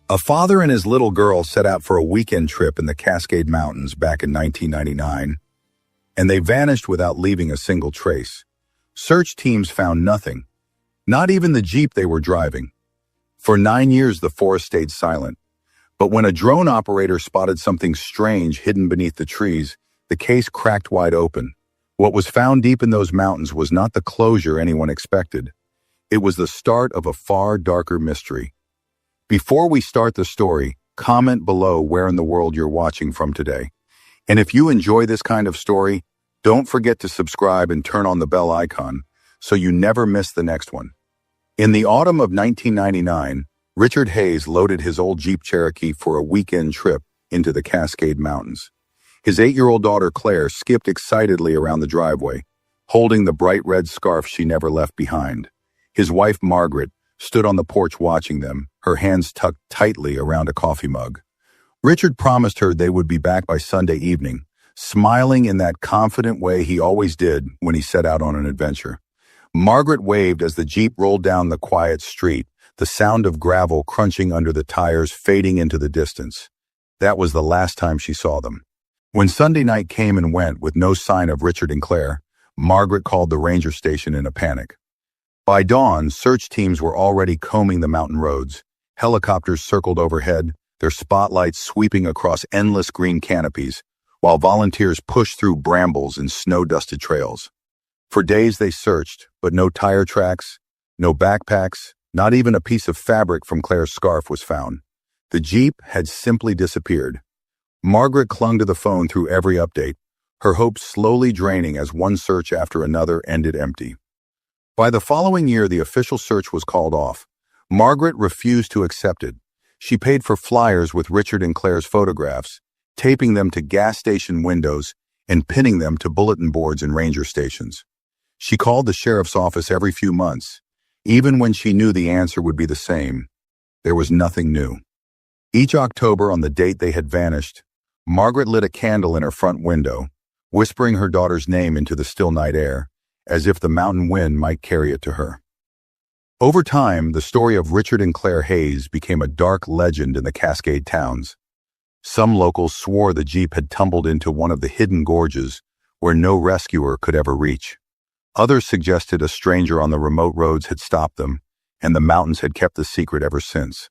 A father and his little girl set out for a weekend trip in the Cascade Mountains back in 1999, and they vanished without leaving a single trace. Search teams found nothing, not even the Jeep they were driving. For 9 years, the forest stayed silent. But when a drone operator spotted something strange hidden beneath the trees, the case cracked wide open. What was found deep in those mountains was not the closure anyone expected. It was the start of a far darker mystery. Before we start the story, comment below where in the world you're watching from today. And if you enjoy this kind of story, don't forget to subscribe and turn on the bell icon so you never miss the next one. In the autumn of 1999, Richard Hayes loaded his old Jeep Cherokee for a weekend trip into the Cascade Mountains. His 8-year-old daughter Claire skipped excitedly around the driveway, holding the bright red scarf she never left behind. His wife Margaret stood on the porch watching them, her hands tucked tightly around a coffee mug. Richard promised her they would be back by Sunday evening, smiling in that confident way he always did when he set out on an adventure. Margaret waved as the Jeep rolled down the quiet street, the sound of gravel crunching under the tires fading into the distance. That was the last time she saw them. When Sunday night came and went with no sign of Richard and Claire, Margaret called the ranger station in a panic. By dawn, search teams were already combing the mountain roads. Helicopters circled overhead, their spotlights sweeping across endless green canopies, while volunteers pushed through brambles and snow-dusted trails. For days they searched, but no tire tracks, no backpacks, not even a piece of fabric from Claire's scarf was found. The Jeep had simply disappeared. Margaret clung to the phone through every update, her hopes slowly draining as one search after another ended empty. By the following year, the official search was called off. Margaret refused to accept it. She paid for flyers with Richard and Claire's photographs, taping them to gas station windows and pinning them to bulletin boards in ranger stations. She called the sheriff's office every few months. Even when she knew the answer would be the same, there was nothing new. Each October, on the date they had vanished, Margaret lit a candle in her front window, whispering her daughter's name into the still night air, as if the mountain wind might carry it to her. Over time, the story of Richard and Claire Hayes became a dark legend in the Cascade towns. Some locals swore the Jeep had tumbled into one of the hidden gorges where no rescuer could ever reach. Others suggested a stranger on the remote roads had stopped them, and the mountains had kept the secret ever since.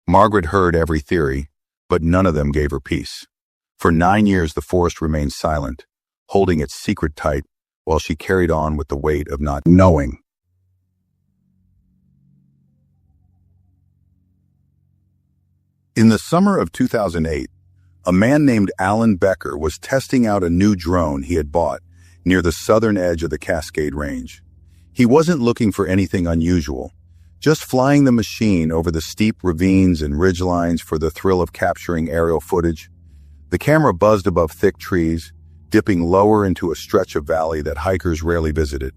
Margaret heard every theory, but none of them gave her peace. For 9 years, the forest remained silent, holding its secret tight, while she carried on with the weight of not knowing. In the summer of 2008, a man named Alan Becker was testing out a new drone he had bought near the southern edge of the Cascade Range. He wasn't looking for anything unusual, just flying the machine over the steep ravines and ridgelines for the thrill of capturing aerial footage. The camera buzzed above thick trees, dipping lower into a stretch of valley that hikers rarely visited.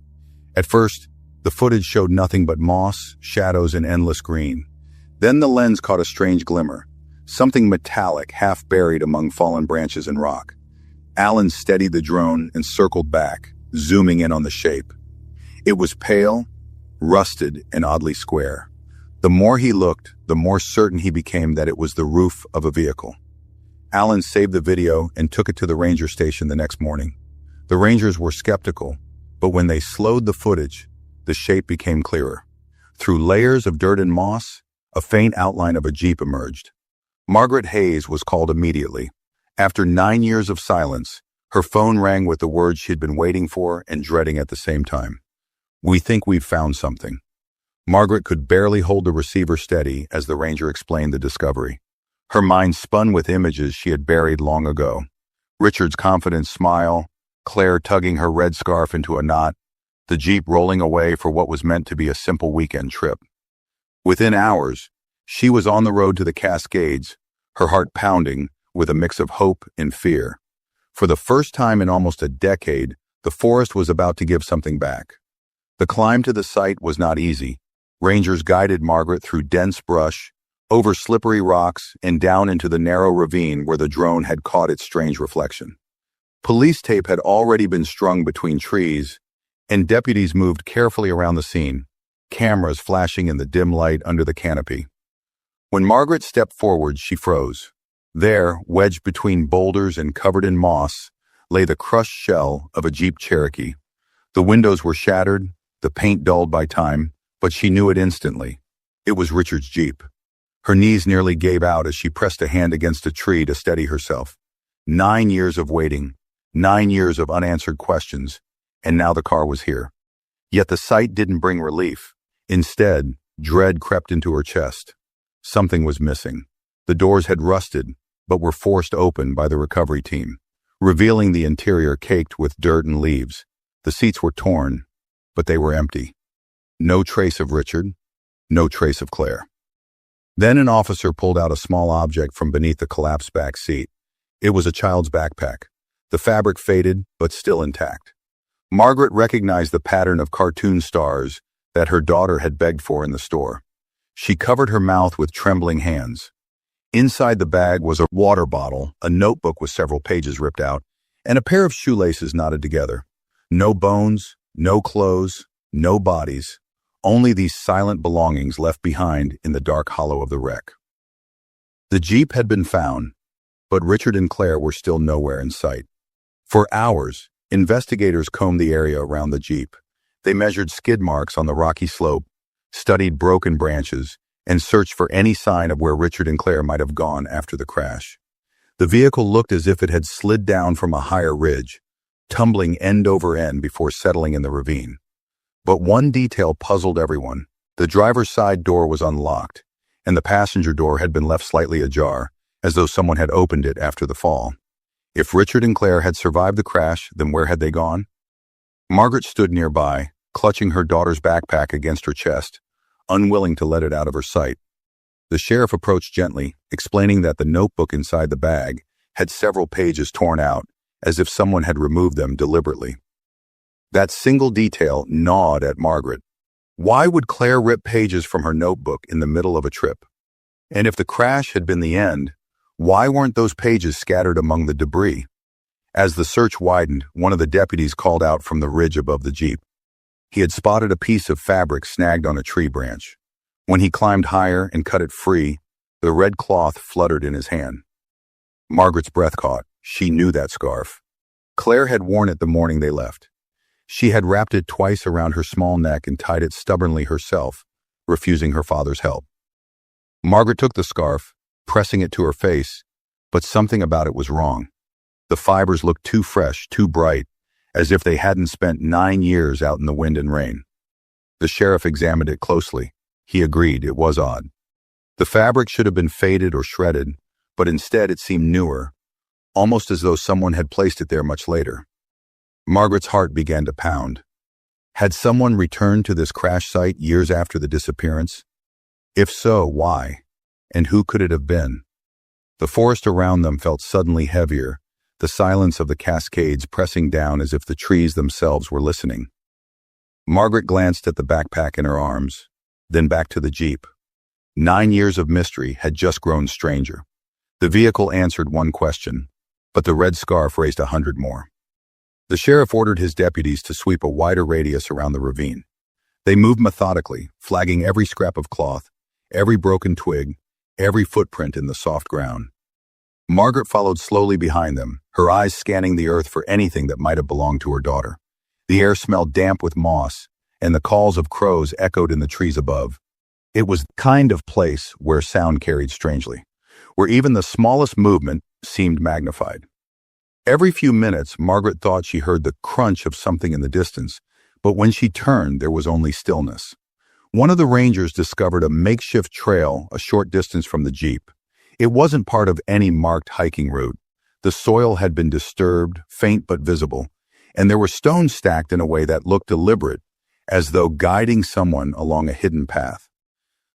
At first, the footage showed nothing but moss, shadows, and endless green. Then the lens caught a strange glimmer, something metallic half buried among fallen branches and rock. Alan steadied the drone and circled back, zooming in on the shape. It was pale, rusted, and oddly square. The more he looked, the more certain he became that it was the roof of a vehicle. Alan saved the video and took it to the ranger station the next morning. The rangers were skeptical, but when they slowed the footage, the shape became clearer. Through layers of dirt and moss, a faint outline of a Jeep emerged. Margaret Hayes was called immediately. After 9 years of silence, her phone rang with the words she'd been waiting for and dreading at the same time. "We think we've found something." Margaret could barely hold the receiver steady as the ranger explained the discovery. Her mind spun with images she had buried long ago. Richard's confident smile, Claire tugging her red scarf into a knot, the Jeep rolling away for what was meant to be a simple weekend trip. Within hours, she was on the road to the Cascades, her heart pounding with a mix of hope and fear. For the first time in almost a decade, the forest was about to give something back. The climb to the site was not easy. Rangers guided Margaret through dense brush, over slippery rocks, and down into the narrow ravine where the drone had caught its strange reflection. Police tape had already been strung between trees, and deputies moved carefully around the scene, cameras flashing in the dim light under the canopy. When Margaret stepped forward, she froze. There, wedged between boulders and covered in moss, lay the crushed shell of a Jeep Cherokee. The windows were shattered, the paint dulled by time, but she knew it instantly. It was Richard's Jeep. Her knees nearly gave out as she pressed a hand against a tree to steady herself. 9 years of waiting, 9 years of unanswered questions, and now the car was here. Yet the sight didn't bring relief. Instead, dread crept into her chest. Something was missing. The doors had rusted, but were forced open by the recovery team, revealing the interior caked with dirt and leaves. The seats were torn, but they were empty. No trace of Richard, no trace of Claire. Then an officer pulled out a small object from beneath the collapsed back seat. It was a child's backpack, the fabric faded but still intact. Margaret recognized the pattern of cartoon stars that her daughter had begged for in the store. She covered her mouth with trembling hands. Inside the bag was a water bottle, a notebook with several pages ripped out, and a pair of shoelaces knotted together. No bones, no clothes, no bodies, only these silent belongings left behind in the dark hollow of the wreck. The Jeep had been found, but Richard and Claire were still nowhere in sight. For hours, investigators combed the area around the Jeep. They measured skid marks on the rocky slope, studied broken branches, and searched for any sign of where Richard and Claire might have gone after the crash. The vehicle looked as if it had slid down from a higher ridge, tumbling end over end before settling in the ravine. But one detail puzzled everyone. The driver's side door was unlocked, and the passenger door had been left slightly ajar, as though someone had opened it after the fall. If Richard and Claire had survived the crash, then where had they gone? Margaret stood nearby, clutching her daughter's backpack against her chest, unwilling to let it out of her sight. The sheriff approached gently, explaining that the notebook inside the bag had several pages torn out, as if someone had removed them deliberately. That single detail gnawed at Margaret. Why would Claire rip pages from her notebook in the middle of a trip? And if the crash had been the end, why weren't those pages scattered among the debris? As the search widened, one of the deputies called out from the ridge above the Jeep. He had spotted a piece of fabric snagged on a tree branch. When he climbed higher and cut it free, the red cloth fluttered in his hand. Margaret's breath caught. She knew that scarf. Claire had worn it the morning they left. She had wrapped it twice around her small neck and tied it stubbornly herself, refusing her father's help. Margaret took the scarf, pressing it to her face, but something about it was wrong. The fibers looked too fresh, too bright, as if they hadn't spent 9 years out in the wind and rain. The sheriff examined it closely. He agreed it was odd. The fabric should have been faded or shredded, but instead it seemed newer, almost as though someone had placed it there much later. Margaret's heart began to pound. Had someone returned to this crash site years after the disappearance? If so, why? And who could it have been? The forest around them felt suddenly heavier, the silence of the Cascades pressing down as if the trees themselves were listening. Margaret glanced at the backpack in her arms, then back to the Jeep. 9 years of mystery had just grown stranger. The vehicle answered one question, but the red scarf raised 100 more. The sheriff ordered his deputies to sweep a wider radius around the ravine. They moved methodically, flagging every scrap of cloth, every broken twig, every footprint in the soft ground. Margaret followed slowly behind them, her eyes scanning the earth for anything that might have belonged to her daughter. The air smelled damp with moss, and the calls of crows echoed in the trees above. It was the kind of place where sound carried strangely, where even the smallest movement seemed magnified. Every few minutes, Margaret thought she heard the crunch of something in the distance, but when she turned, there was only stillness. One of the rangers discovered a makeshift trail a short distance from the Jeep. It wasn't part of any marked hiking route. The soil had been disturbed, faint but visible, and there were stones stacked in a way that looked deliberate, as though guiding someone along a hidden path.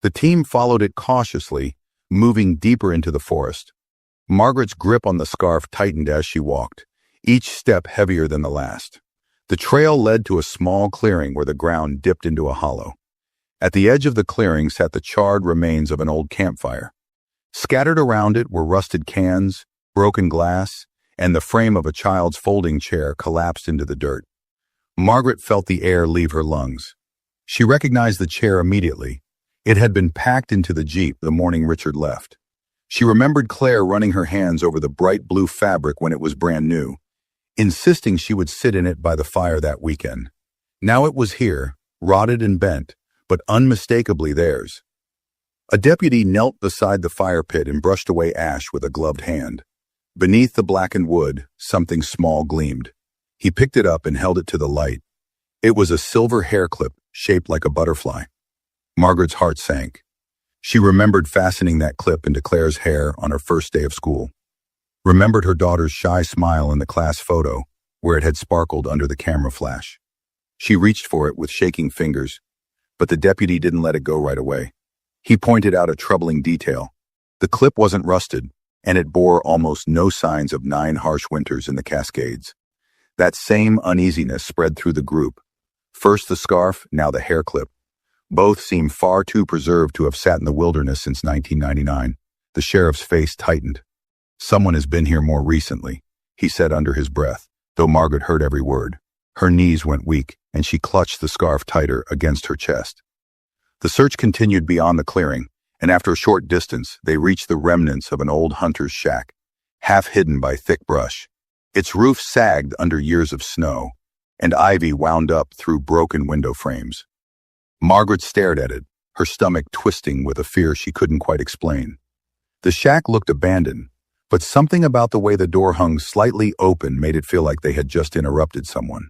The team followed it cautiously, moving deeper into the forest. Margaret's grip on the scarf tightened as she walked, each step heavier than the last. The trail led to a small clearing where the ground dipped into a hollow. At the edge of the clearing sat the charred remains of an old campfire. Scattered around it were rusted cans, broken glass, and the frame of a child's folding chair collapsed into the dirt. Margaret felt the air leave her lungs. She recognized the chair immediately. It had been packed into the Jeep the morning Richard left. She remembered Claire running her hands over the bright blue fabric when it was brand new, insisting she would sit in it by the fire that weekend. Now it was here, rotted and bent, but unmistakably theirs. A deputy knelt beside the fire pit and brushed away ash with a gloved hand. Beneath the blackened wood, something small gleamed. He picked it up and held it to the light. It was a silver hair clip shaped like a butterfly. Margaret's heart sank. She remembered fastening that clip into Claire's hair on her first day of school. Remembered her daughter's shy smile in the class photo, where it had sparkled under the camera flash. She reached for it with shaking fingers, but the deputy didn't let it go right away. He pointed out a troubling detail. The clip wasn't rusted, and it bore almost no signs of 9 harsh winters in the Cascades. That same uneasiness spread through the group. First the scarf, now the hair clip. Both seemed far too preserved to have sat in the wilderness since 1999. The sheriff's face tightened. "Someone has been here more recently," he said under his breath, though Margaret heard every word. Her knees went weak, and she clutched the scarf tighter against her chest. The search continued beyond the clearing, and after a short distance, they reached the remnants of an old hunter's shack, half hidden by thick brush. Its roof sagged under years of snow, and ivy wound up through broken window frames. Margaret stared at it, her stomach twisting with a fear she couldn't quite explain. The shack looked abandoned, but something about the way the door hung slightly open made it feel like they had just interrupted someone.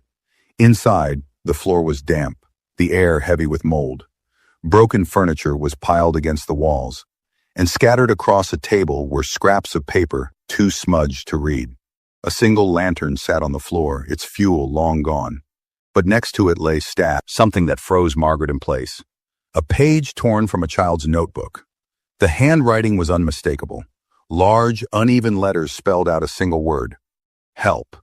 Inside, the floor was damp, the air heavy with mold. Broken furniture was piled against the walls, and scattered across a table were scraps of paper, too smudged to read. A single lantern sat on the floor, its fuel long gone. But next to it lay stabbed, something that froze Margaret in place. A page torn from a child's notebook. The handwriting was unmistakable. Large, uneven letters spelled out a single word: help.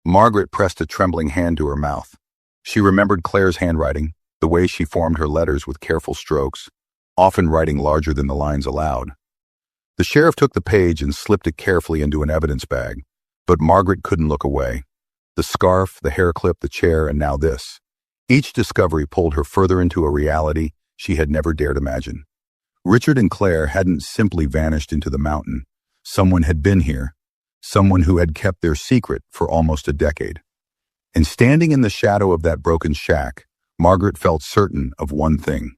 Margaret pressed a trembling hand to her mouth. She remembered Claire's handwriting, the way she formed her letters with careful strokes, often writing larger than the lines allowed. The sheriff took the page and slipped it carefully into an evidence bag, but Margaret couldn't look away. The scarf, the hair clip, the chair, and now this. Each discovery pulled her further into a reality she had never dared imagine. Richard and Claire hadn't simply vanished into the mountain. Someone had been here, someone who had kept their secret for almost a decade. And standing in the shadow of that broken shack, Margaret felt certain of one thing.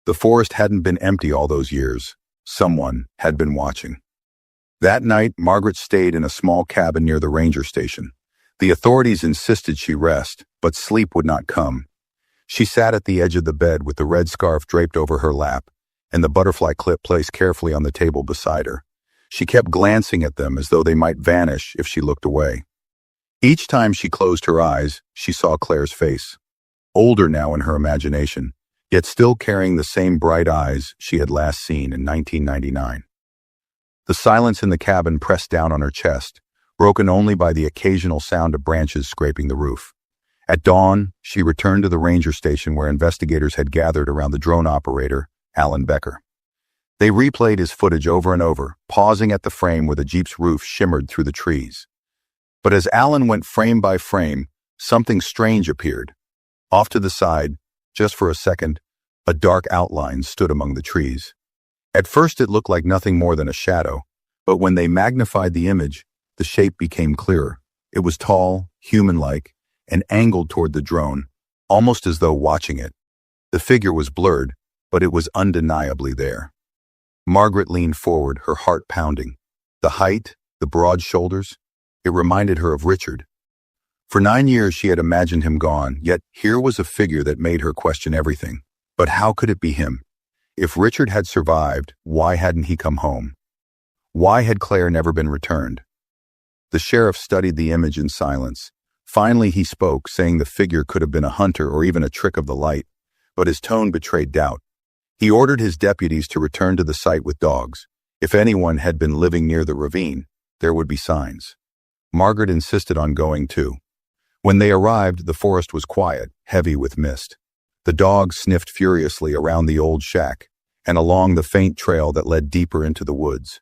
The forest hadn't been empty all those years. Someone had been watching. That night, Margaret stayed in a small cabin near the ranger station. The authorities insisted she rest, but sleep would not come. She sat at the edge of the bed with the red scarf draped over her lap and the butterfly clip placed carefully on the table beside her. She kept glancing at them as though they might vanish if she looked away. Each time she closed her eyes, she saw Claire's face. Older now in her imagination, yet still carrying the same bright eyes she had last seen in 1999. The silence in the cabin pressed down on her chest, broken only by the occasional sound of branches scraping the roof. At dawn, she returned to the ranger station where investigators had gathered around the drone operator, Alan Becker. They replayed his footage over and over, pausing at the frame where the Jeep's roof shimmered through the trees. But as Alan went frame by frame, something strange appeared. Off to the side, just for a second, a dark outline stood among the trees. At first it looked like nothing more than a shadow, but when they magnified the image, the shape became clearer. It was tall, human-like, and angled toward the drone, almost as though watching it. The figure was blurred, but it was undeniably there. Margaret leaned forward, her heart pounding. The height, the broad shoulders, it reminded her of Richard. For 9 years she had imagined him gone, yet here was a figure that made her question everything. But how could it be him? If Richard had survived, why hadn't he come home? Why had Claire never been returned? The sheriff studied the image in silence. Finally he spoke, saying the figure could have been a hunter or even a trick of the light, but his tone betrayed doubt. He ordered his deputies to return to the site with dogs. If anyone had been living near the ravine, there would be signs. Margaret insisted on going too. When they arrived, the forest was quiet, heavy with mist. The dogs sniffed furiously around the old shack and along the faint trail that led deeper into the woods.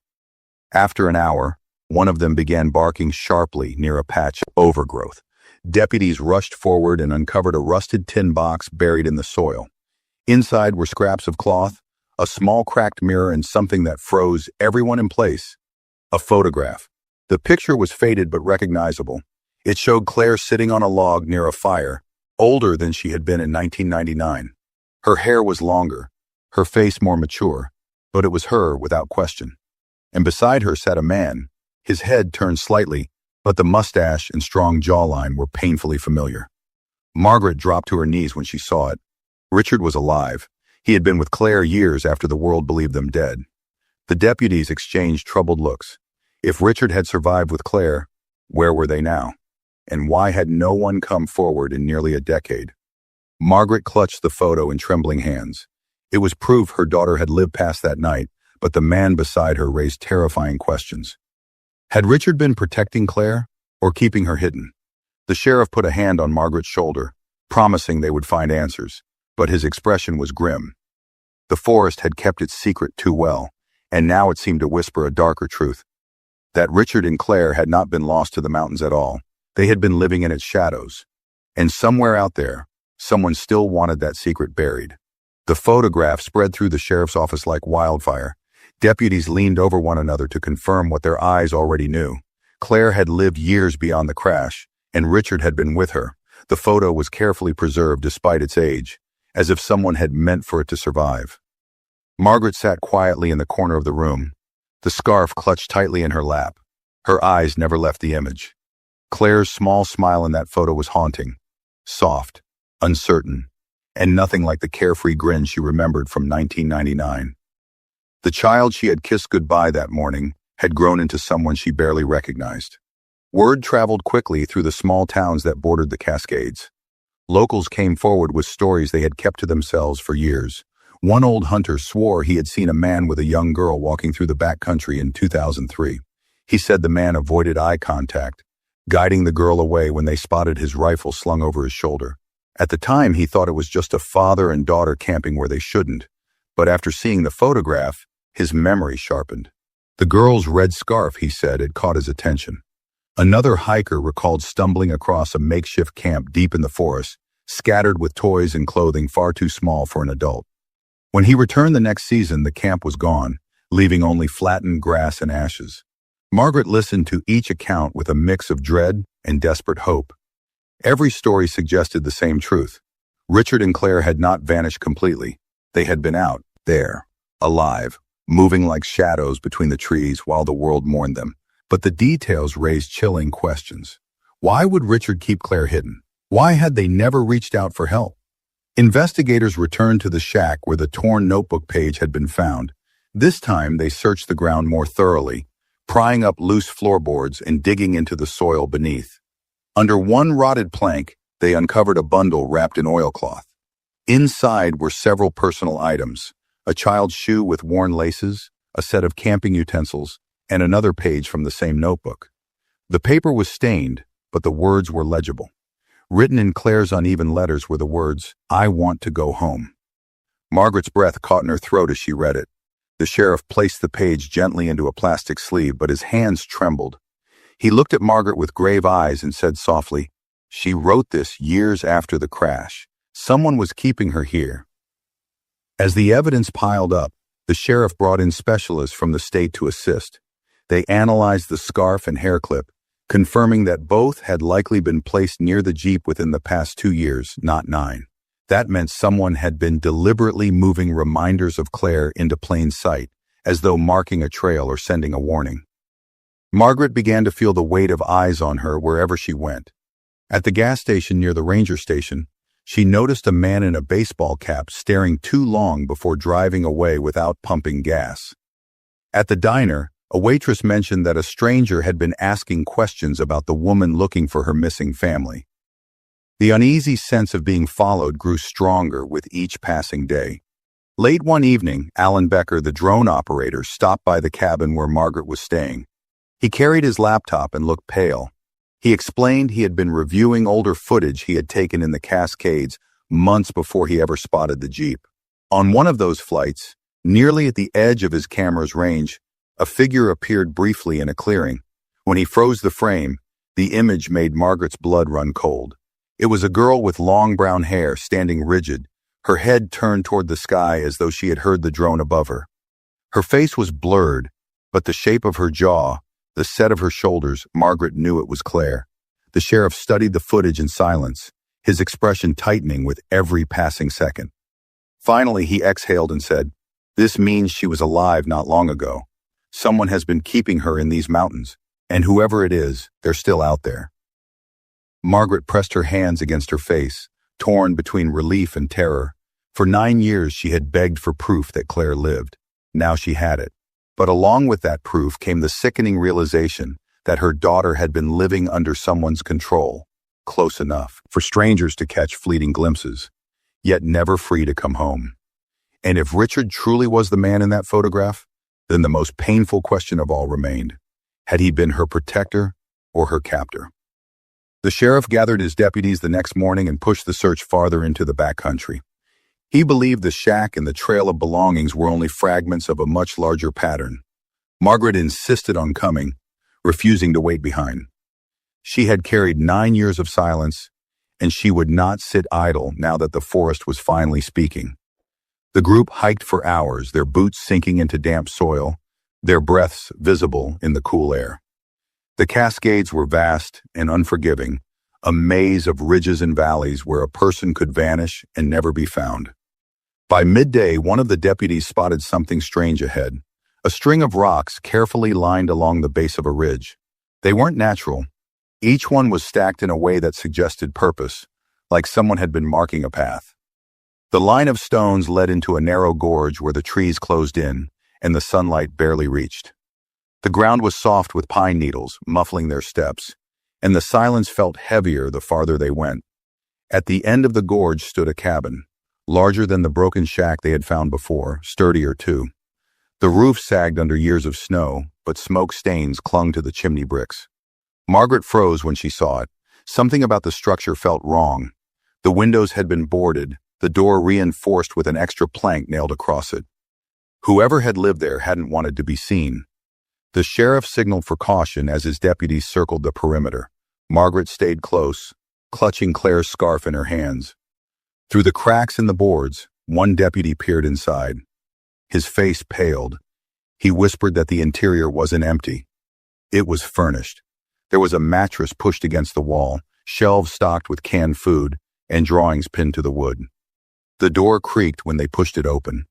After an hour, one of them began barking sharply near a patch of overgrowth. Deputies rushed forward and uncovered a rusted tin box buried in the soil. Inside were scraps of cloth, a small cracked mirror, and something that froze everyone in place. A photograph. The picture was faded but recognizable. It showed Claire sitting on a log near a fire, older than she had been in 1999. Her hair was longer, her face more mature, but it was her without question. And beside her sat a man, his head turned slightly, but the mustache and strong jawline were painfully familiar. Margaret dropped to her knees when she saw it. Richard was alive. He had been with Claire years after the world believed them dead. The deputies exchanged troubled looks. If Richard had survived with Claire, where were they now? And why had no one come forward in nearly a decade? Margaret clutched the photo in trembling hands. It was proof her daughter had lived past that night, but the man beside her raised terrifying questions. Had Richard been protecting Claire or keeping her hidden? The sheriff put a hand on Margaret's shoulder, promising they would find answers, but his expression was grim. The forest had kept its secret too well, and now it seemed to whisper a darker truth. That Richard and Claire had not been lost to the mountains at all. They had been living in its shadows. And somewhere out there, someone still wanted that secret buried. The photograph spread through the sheriff's office like wildfire. Deputies leaned over one another to confirm what their eyes already knew. Claire had lived years beyond the crash, and Richard had been with her. The photo was carefully preserved despite its age, as if someone had meant for it to survive. Margaret sat quietly in the corner of the room, the scarf clutched tightly in her lap. Her eyes never left the image. Claire's small smile in that photo was haunting, soft, uncertain, and nothing like the carefree grin she remembered from 1999. The child she had kissed goodbye that morning had grown into someone she barely recognized. Word traveled quickly through the small towns that bordered the Cascades. Locals came forward with stories they had kept to themselves for years. One old hunter swore he had seen a man with a young girl walking through the backcountry in 2003. He said the man avoided eye contact, guiding the girl away when they spotted his rifle slung over his shoulder. At the time, he thought it was just a father and daughter camping where they shouldn't, but after seeing the photograph, his memory sharpened. The girl's red scarf, he said, had caught his attention. Another hiker recalled stumbling across a makeshift camp deep in the forest, scattered with toys and clothing far too small for an adult. When he returned the next season, the camp was gone, leaving only flattened grass and ashes. Margaret listened to each account with a mix of dread and desperate hope. Every story suggested the same truth. Richard and Claire had not vanished completely. They had been out there, alive, moving like shadows between the trees while the world mourned them. But the details raised chilling questions. Why would Richard keep Claire hidden? Why had they never reached out for help? Investigators returned to the shack where the torn notebook page had been found. This time, they searched the ground more thoroughly, prying up loose floorboards and digging into the soil beneath. Under one rotted plank, they uncovered a bundle wrapped in oilcloth. Inside were several personal items, a child's shoe with worn laces, a set of camping utensils, and another page from the same notebook. The paper was stained, but the words were legible. Written in Claire's uneven letters were the words, "I want to go home." Margaret's breath caught in her throat as she read it. The sheriff placed the page gently into a plastic sleeve, but his hands trembled. He looked at Margaret with grave eyes and said softly, "She wrote this years after the crash. Someone was keeping her here." As the evidence piled up, the sheriff brought in specialists from the state to assist. They analyzed the scarf and hair clip, confirming that both had likely been placed near the Jeep within the past 2 years, not 9. That meant someone had been deliberately moving reminders of Claire into plain sight, as though marking a trail or sending a warning. Margaret began to feel the weight of eyes on her wherever she went. At the gas station near the ranger station, she noticed a man in a baseball cap staring too long before driving away without pumping gas. At the diner, a waitress mentioned that a stranger had been asking questions about the woman looking for her missing family. The uneasy sense of being followed grew stronger with each passing day. Late one evening, Alan Becker, the drone operator, stopped by the cabin where Margaret was staying. He carried his laptop and looked pale. He explained he had been reviewing older footage he had taken in the Cascades months before he ever spotted the Jeep. On one of those flights, nearly at the edge of his camera's range, a figure appeared briefly in a clearing. When he froze the frame, the image made Margaret's blood run cold. It was a girl with long brown hair standing rigid, her head turned toward the sky as though she had heard the drone above her. Her face was blurred, but the shape of her jaw, the set of her shoulders, Margaret knew it was Claire. The sheriff studied the footage in silence, his expression tightening with every passing second. Finally, he exhaled and said, "This means she was alive not long ago. Someone has been keeping her in these mountains, and whoever it is, they're still out there." Margaret pressed her hands against her face, torn between relief and terror. For 9 years she had begged for proof that Claire lived. Now she had it. But along with that proof came the sickening realization that her daughter had been living under someone's control, close enough for strangers to catch fleeting glimpses, yet never free to come home. And if Richard truly was the man in that photograph, then the most painful question of all remained. Had he been her protector or her captor? The sheriff gathered his deputies the next morning and pushed the search farther into the backcountry. He believed the shack and the trail of belongings were only fragments of a much larger pattern. Margaret insisted on coming, refusing to wait behind. She had carried 9 years of silence, and she would not sit idle now that the forest was finally speaking. The group hiked for hours, their boots sinking into damp soil, their breaths visible in the cool air. The Cascades were vast and unforgiving, a maze of ridges and valleys where a person could vanish and never be found. By midday, one of the deputies spotted something strange ahead, a string of rocks carefully lined along the base of a ridge. They weren't natural. Each one was stacked in a way that suggested purpose, like someone had been marking a path. The line of stones led into a narrow gorge where the trees closed in and the sunlight barely reached. The ground was soft with pine needles, muffling their steps, and the silence felt heavier the farther they went. At the end of the gorge stood a cabin, larger than the broken shack they had found before, sturdier too. The roof sagged under years of snow, but smoke stains clung to the chimney bricks. Margaret froze when she saw it. Something about the structure felt wrong. The windows had been boarded, the door reinforced with an extra plank nailed across it. Whoever had lived there hadn't wanted to be seen. The sheriff signaled for caution as his deputies circled the perimeter. Margaret stayed close, clutching Claire's scarf in her hands. Through the cracks in the boards, one deputy peered inside. His face paled. He whispered that the interior wasn't empty. It was furnished. There was a mattress pushed against the wall, shelves stocked with canned food, and drawings pinned to the wood. The door creaked when they pushed it open.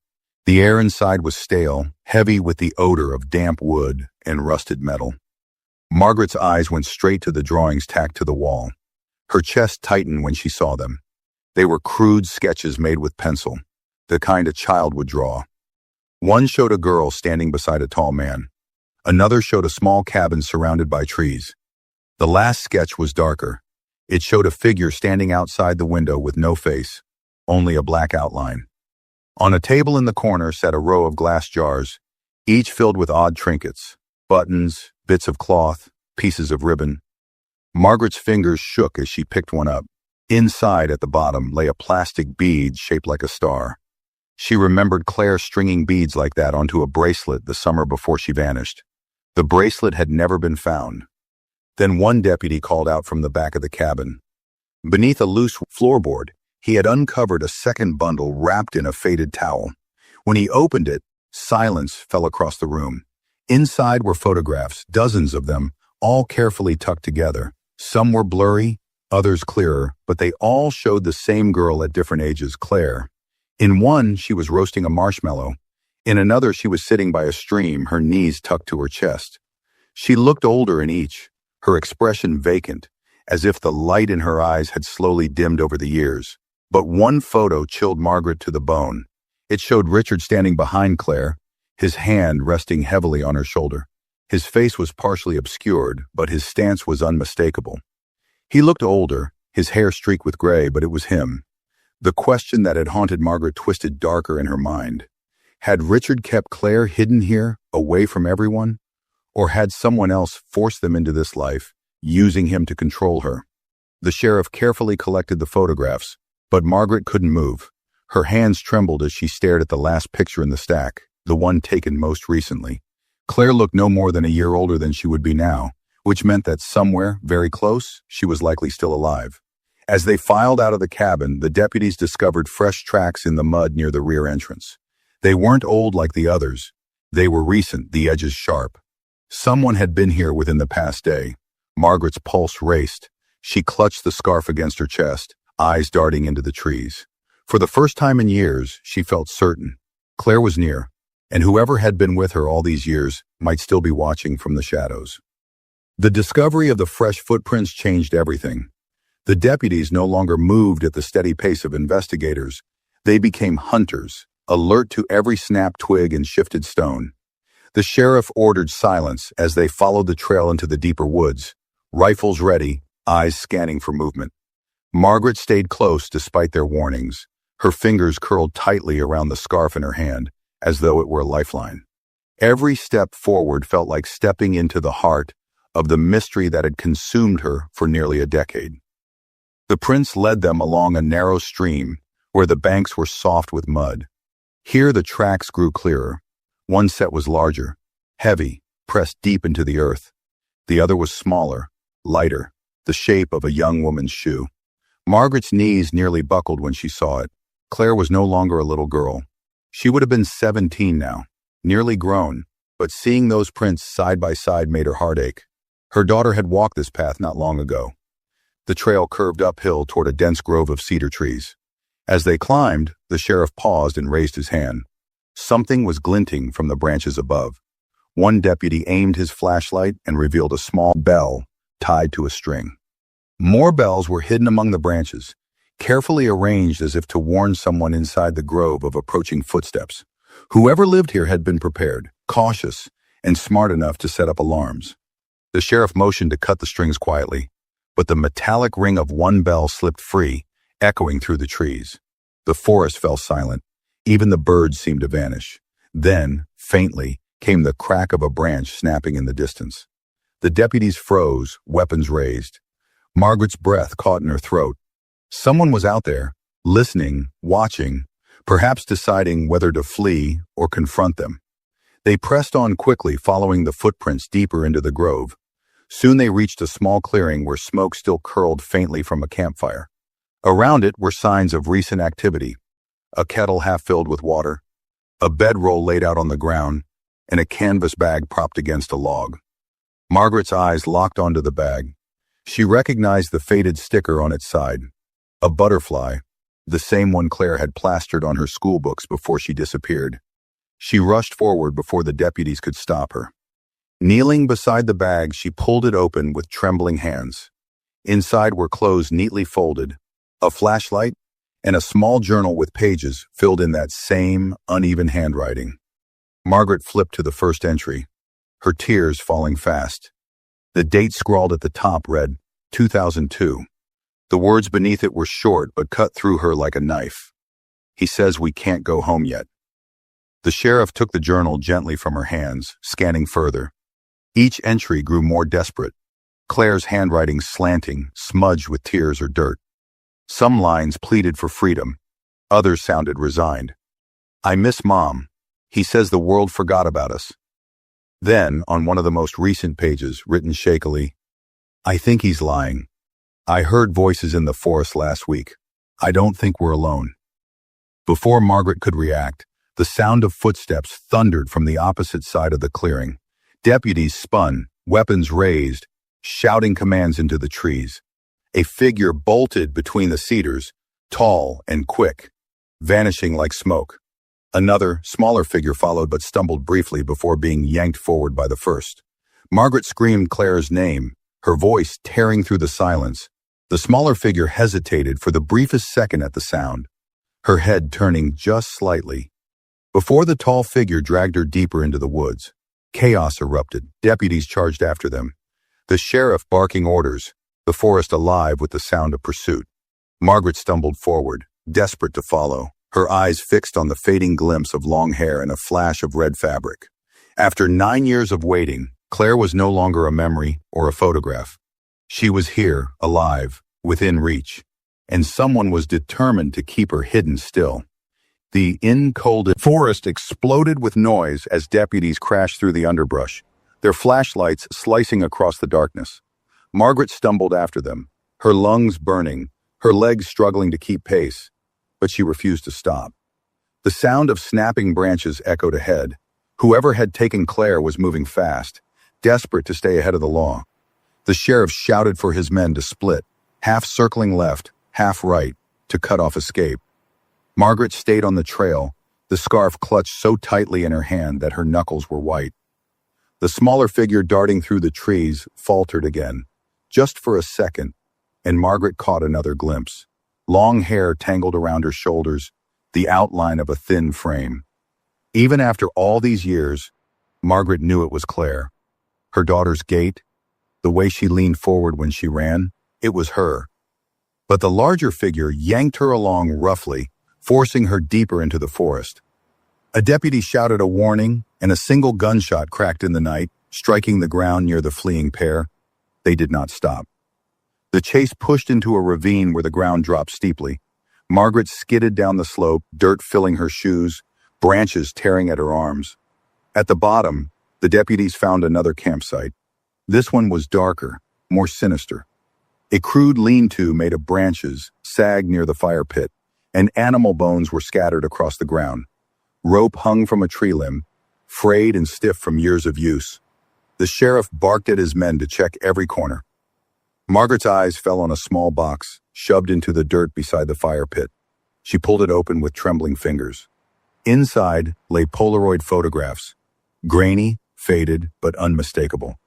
The air inside was stale, heavy with the odor of damp wood and rusted metal. Margaret's eyes went straight to the drawings tacked to the wall. Her chest tightened when she saw them. They were crude sketches made with pencil, the kind a child would draw. One showed a girl standing beside a tall man. Another showed a small cabin surrounded by trees. The last sketch was darker. It showed a figure standing outside the window with no face, only a black outline. On a table in the corner sat a row of glass jars, each filled with odd trinkets, buttons, bits of cloth, pieces of ribbon. Margaret's fingers shook as she picked one up. Inside, at the bottom, lay a plastic bead shaped like a star. She remembered Claire stringing beads like that onto a bracelet the summer before she vanished. The bracelet had never been found. Then one deputy called out from the back of the cabin. Beneath a loose floorboard, he had uncovered a second bundle wrapped in a faded towel. When he opened it, silence fell across the room. Inside were photographs, dozens of them, all carefully tucked together. Some were blurry, others clearer, but they all showed the same girl at different ages, Claire. In one, she was roasting a marshmallow. In another, she was sitting by a stream, her knees tucked to her chest. She looked older in each, her expression vacant, as if the light in her eyes had slowly dimmed over the years. But one photo chilled Margaret to the bone. It showed Richard standing behind Claire, his hand resting heavily on her shoulder. His face was partially obscured, but his stance was unmistakable. He looked older, his hair streaked with gray, but it was him. The question that had haunted Margaret twisted darker in her mind. Had Richard kept Claire hidden here, away from everyone? Or had someone else forced them into this life, using him to control her? The sheriff carefully collected the photographs, but Margaret couldn't move. Her hands trembled as she stared at the last picture in the stack, the one taken most recently. Claire looked no more than a year older than she would be now, which meant that somewhere, very close, she was likely still alive. As they filed out of the cabin, the deputies discovered fresh tracks in the mud near the rear entrance. They weren't old like the others. They were recent, the edges sharp. Someone had been here within the past day. Margaret's pulse raced. She clutched the scarf against her chest, eyes darting into the trees. For the first time in years, she felt certain. Claire was near, and whoever had been with her all these years might still be watching from the shadows. The discovery of the fresh footprints changed everything. The deputies no longer moved at the steady pace of investigators. They became hunters, alert to every snapped twig and shifted stone. The sheriff ordered silence as they followed the trail into the deeper woods, rifles ready, eyes scanning for movement. Margaret stayed close despite their warnings, her fingers curled tightly around the scarf in her hand, as though it were a lifeline. Every step forward felt like stepping into the heart of the mystery that had consumed her for nearly a decade. The prince led them along a narrow stream where the banks were soft with mud. Here the tracks grew clearer. One set was larger, heavy, pressed deep into the earth. The other was smaller, lighter, the shape of a young woman's shoe. Margaret's knees nearly buckled when she saw it. Claire was no longer a little girl. She would have been 17 now, nearly grown, but seeing those prints side by side made her heart ache. Her daughter had walked this path not long ago. The trail curved uphill toward a dense grove of cedar trees. As they climbed, the sheriff paused and raised his hand. Something was glinting from the branches above. One deputy aimed his flashlight and revealed a small bell tied to a string. More bells were hidden among the branches, carefully arranged as if to warn someone inside the grove of approaching footsteps. Whoever lived here had been prepared, cautious, and smart enough to set up alarms. The sheriff motioned to cut the strings quietly, but the metallic ring of one bell slipped free, echoing through the trees. The forest fell silent. Even the birds seemed to vanish. Then, faintly, came the crack of a branch snapping in the distance. The deputies froze, weapons raised. Margaret's breath caught in her throat. Someone was out there, listening, watching, perhaps deciding whether to flee or confront them. They pressed on quickly, following the footprints deeper into the grove. Soon they reached a small clearing where smoke still curled faintly from a campfire. Around it were signs of recent activity. A kettle half filled with water, a bedroll laid out on the ground, and a canvas bag propped against a log. Margaret's eyes locked onto the bag. She recognized the faded sticker on its side. A butterfly, the same one Claire had plastered on her school books before she disappeared. She rushed forward before the deputies could stop her. Kneeling beside the bag, she pulled it open with trembling hands. Inside were clothes neatly folded, a flashlight, and a small journal with pages filled in that same uneven handwriting. Margaret flipped to the first entry, her tears falling fast. The date scrawled at the top read 2002. The words beneath it were short but cut through her like a knife. He says we can't go home yet. The sheriff took the journal gently from her hands, scanning further. Each entry grew more desperate, Claire's handwriting slanting, smudged with tears or dirt. Some lines pleaded for freedom. Others sounded resigned. I miss Mom. He says the world forgot about us. Then, on one of the most recent pages, written shakily, I think he's lying. I heard voices in the forest last week. I don't think we're alone. Before Margaret could react, the sound of footsteps thundered from the opposite side of the clearing. Deputies spun, weapons raised, shouting commands into the trees. A figure bolted between the cedars, tall and quick, vanishing like smoke. Another, smaller figure followed but stumbled briefly before being yanked forward by the first. Margaret screamed Claire's name, her voice tearing through the silence. The smaller figure hesitated for the briefest second at the sound, her head turning just slightly. Before the tall figure dragged her deeper into the woods, chaos erupted. Deputies charged after them, the sheriff barking orders, the forest alive with the sound of pursuit. Margaret stumbled forward, desperate to follow, her eyes fixed on the fading glimpse of long hair and a flash of red fabric. After 9 years of waiting, Claire was no longer a memory or a photograph. She was here, alive, within reach, and someone was determined to keep her hidden still. The cold forest exploded with noise as deputies crashed through the underbrush, their flashlights slicing across the darkness. Margaret stumbled after them, her lungs burning, her legs struggling to keep pace, but she refused to stop. The sound of snapping branches echoed ahead. Whoever had taken Claire was moving fast, desperate to stay ahead of the law. The sheriff shouted for his men to split, half circling left, half right, to cut off escape. Margaret stayed on the trail, the scarf clutched so tightly in her hand that her knuckles were white. The smaller figure darting through the trees faltered again, just for a second, and Margaret caught another glimpse. Long hair tangled around her shoulders, the outline of a thin frame. Even after all these years, Margaret knew it was Claire. Her daughter's gait, the way she leaned forward when she ran, it was her. But the larger figure yanked her along roughly, forcing her deeper into the forest. A deputy shouted a warning, and a single gunshot cracked in the night, striking the ground near the fleeing pair. They did not stop. The chase pushed into a ravine where the ground dropped steeply. Margaret skidded down the slope, dirt filling her shoes, branches tearing at her arms. At the bottom, the deputies found another campsite. This one was darker, more sinister. A crude lean-to made of branches sagged near the fire pit, and animal bones were scattered across the ground. Rope hung from a tree limb, frayed and stiff from years of use. The sheriff barked at his men to check every corner. Margaret's eyes fell on a small box, shoved into the dirt beside the fire pit. She pulled it open with trembling fingers. Inside lay Polaroid photographs, grainy, faded, but unmistakable.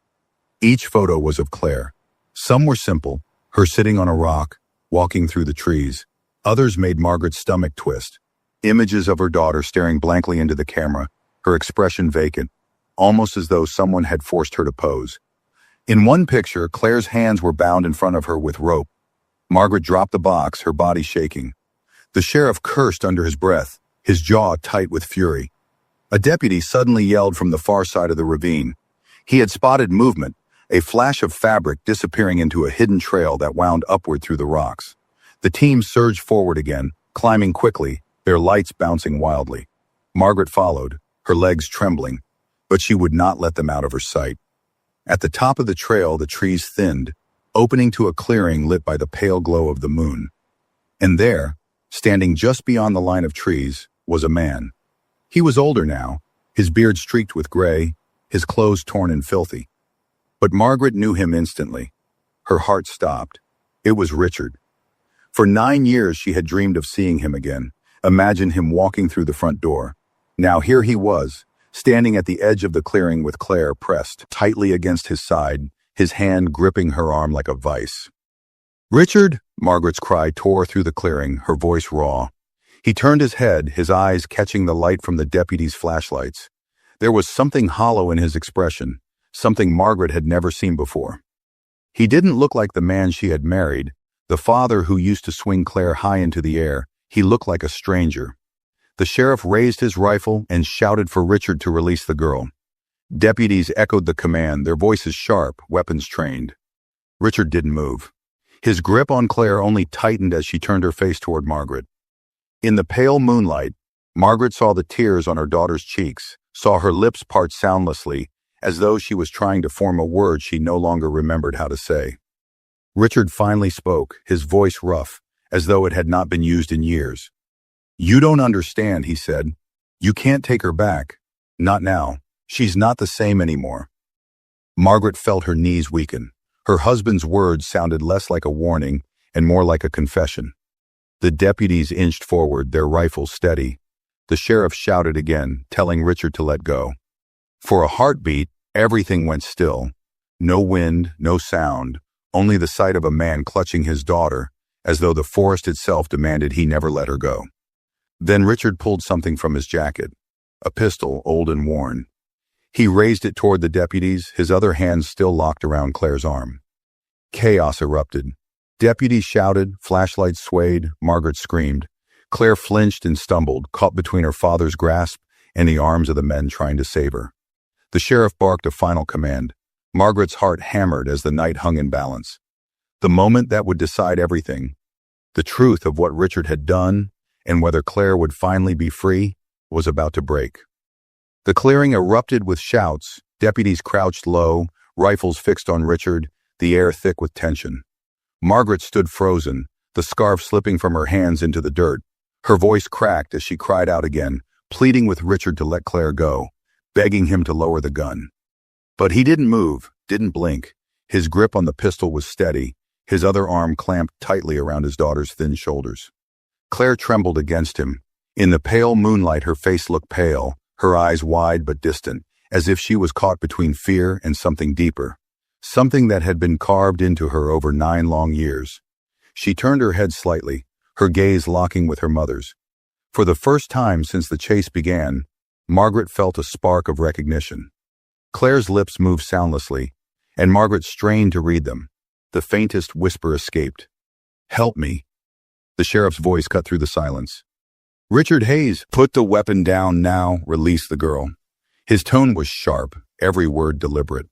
Each photo was of Claire. Some were simple, her sitting on a rock, walking through the trees. Others made Margaret's stomach twist. Images of her daughter staring blankly into the camera, her expression vacant, almost as though someone had forced her to pose. In one picture, Claire's hands were bound in front of her with rope. Margaret dropped the box, her body shaking. The sheriff cursed under his breath, his jaw tight with fury. A deputy suddenly yelled from the far side of the ravine. He had spotted movement, a flash of fabric disappearing into a hidden trail that wound upward through the rocks. The team surged forward again, climbing quickly, their lights bouncing wildly. Margaret followed, her legs trembling, but she would not let them out of her sight. At the top of the trail, the trees thinned, opening to a clearing lit by the pale glow of the moon. And there, standing just beyond the line of trees, was a man. He was older now, his beard streaked with gray, his clothes torn and filthy. But Margaret knew him instantly. Her heart stopped. It was Richard. For 9 years she had dreamed of seeing him again, imagined him walking through the front door. Now here he was, standing at the edge of the clearing with Claire pressed tightly against his side, his hand gripping her arm like a vice. "Richard!" Margaret's cry tore through the clearing, her voice raw. He turned his head, his eyes catching the light from the deputies' flashlights. There was something hollow in his expression, something Margaret had never seen before. He didn't look like the man she had married, the father who used to swing Claire high into the air. He looked like a stranger. The sheriff raised his rifle and shouted for Richard to release the girl. Deputies echoed the command, their voices sharp, weapons trained. Richard didn't move. His grip on Claire only tightened as she turned her face toward Margaret. In the pale moonlight, Margaret saw the tears on her daughter's cheeks, saw her lips part soundlessly, as though she was trying to form a word she no longer remembered how to say. Richard finally spoke, his voice rough, as though it had not been used in years. "You don't understand," he said. "You can't take her back. Not now. She's not the same anymore." Margaret felt her knees weaken. Her husband's words sounded less like a warning and more like a confession. The deputies inched forward, their rifles steady. The sheriff shouted again, telling Richard to let go. For a heartbeat, everything went still. No wind, no sound, only the sight of a man clutching his daughter, as though the forest itself demanded he never let her go. Then Richard pulled something from his jacket, a pistol, old and worn. He raised it toward the deputies, his other hand still locked around Claire's arm. Chaos erupted. Deputies shouted, flashlights swayed, Margaret screamed. Claire flinched and stumbled, caught between her father's grasp and the arms of the men trying to save her. The sheriff barked a final command. Margaret's heart hammered as the night hung in balance. The moment that would decide everything, the truth of what Richard had done and whether Claire would finally be free, was about to break. The clearing erupted with shouts, deputies crouched low, rifles fixed on Richard, the air thick with tension. Margaret stood frozen, the scarf slipping from her hands into the dirt. Her voice cracked as she cried out again, pleading with Richard to let Claire go, begging him to lower the gun. But he didn't move, didn't blink. His grip on the pistol was steady, his other arm clamped tightly around his daughter's thin shoulders. Claire trembled against him. In the pale moonlight, her face looked pale, her eyes wide but distant, as if she was caught between fear and something deeper, something that had been carved into her over 9 long years. She turned her head slightly, her gaze locking with her mother's. For the first time since the chase began, Margaret felt a spark of recognition. Claire's lips moved soundlessly, and Margaret strained to read them. The faintest whisper escaped. "Help me." The sheriff's voice cut through the silence. "Richard Hayes, put the weapon down now," released the girl. His tone was sharp, every word deliberate.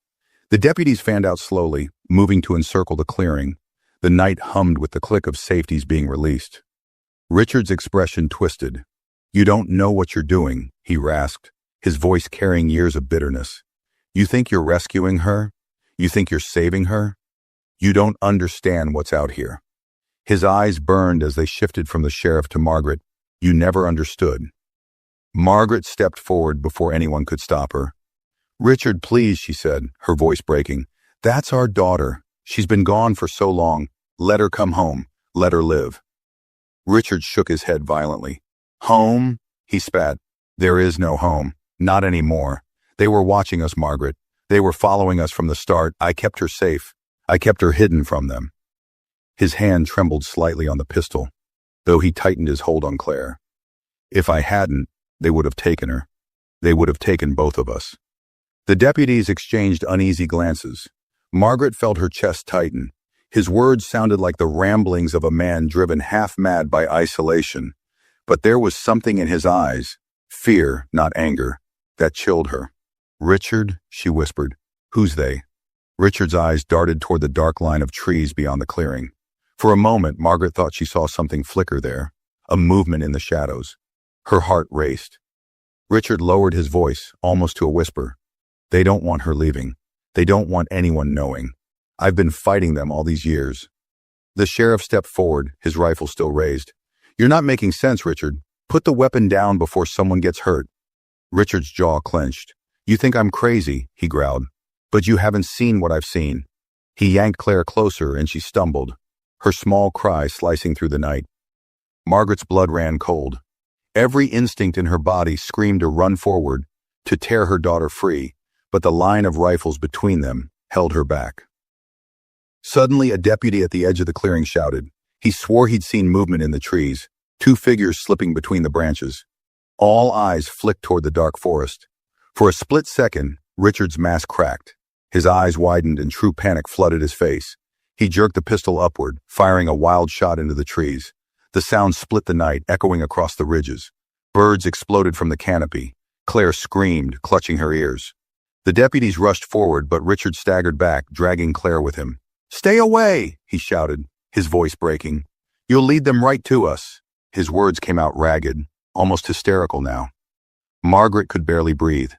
The deputies fanned out slowly, moving to encircle the clearing. The night hummed with the click of safeties being released. Richard's expression twisted. "You don't know what you're doing," he rasped, his voice carrying years of bitterness. "You think you're rescuing her? You think you're saving her? You don't understand what's out here." His eyes burned as they shifted from the sheriff to Margaret. "You never understood." Margaret stepped forward before anyone could stop her. "Richard, please," she said, her voice breaking. "That's our daughter. She's been gone for so long. Let her come home. Let her live." Richard shook his head violently. "Home?" he spat. "There is no home. Not anymore. They were watching us, Margaret. They were following us from the start. I kept her safe. I kept her hidden from them." His hand trembled slightly on the pistol, though he tightened his hold on Claire. "If I hadn't, they would have taken her. They would have taken both of us." The deputies exchanged uneasy glances. Margaret felt her chest tighten. His words sounded like the ramblings of a man driven half-mad by isolation. But there was something in his eyes, fear, not anger, that chilled her. "Richard," she whispered. "Who's they?" Richard's eyes darted toward the dark line of trees beyond the clearing. For a moment, Margaret thought she saw something flicker there, a movement in the shadows. Her heart raced. Richard lowered his voice, almost to a whisper. "They don't want her leaving. They don't want anyone knowing. I've been fighting them all these years." The sheriff stepped forward, his rifle still raised. "You're not making sense, Richard. Put the weapon down before someone gets hurt." Richard's jaw clenched. "You think I'm crazy," he growled. "But you haven't seen what I've seen." He yanked Claire closer and she stumbled, her small cry slicing through the night. Margaret's blood ran cold. Every instinct in her body screamed to run forward, to tear her daughter free, but the line of rifles between them held her back. Suddenly, a deputy at the edge of the clearing shouted. He swore he'd seen movement in the trees, 2 figures slipping between the branches. All eyes flicked toward the dark forest. For a split second, Richard's mask cracked. His eyes widened and true panic flooded his face. He jerked the pistol upward, firing a wild shot into the trees. The sound split the night, echoing across the ridges. Birds exploded from the canopy. Claire screamed, clutching her ears. The deputies rushed forward, but Richard staggered back, dragging Claire with him. "Stay away!" he shouted, his voice breaking. "You'll lead them right to us." His words came out ragged, almost hysterical now. Margaret could barely breathe.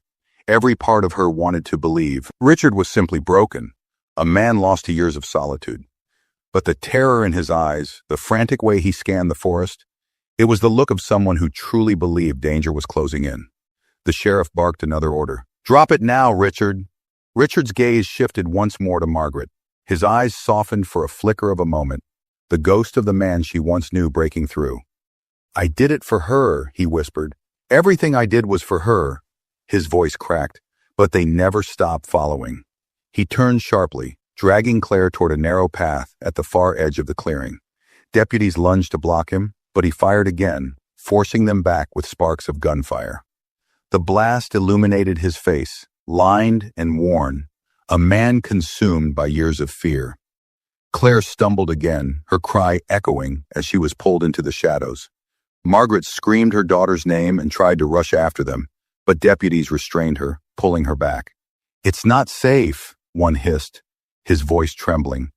Every part of her wanted to believe Richard was simply broken, a man lost to years of solitude. But the terror in his eyes, the frantic way he scanned the forest, it was the look of someone who truly believed danger was closing in. The sheriff barked another order. "Drop it now, Richard." Richard's gaze shifted once more to Margaret. His eyes softened for a flicker of a moment, the ghost of the man she once knew breaking through. "I did it for her," he whispered. "Everything I did was for her." His voice cracked, but they never stopped following. He turned sharply, dragging Claire toward a narrow path at the far edge of the clearing. Deputies lunged to block him, but he fired again, forcing them back with sparks of gunfire. The blast illuminated his face, lined and worn, a man consumed by years of fear. Claire stumbled again, her cry echoing as she was pulled into the shadows. Margaret screamed her daughter's name and tried to rush after them, but deputies restrained her, pulling her back. "It's not safe," one hissed, his voice trembling.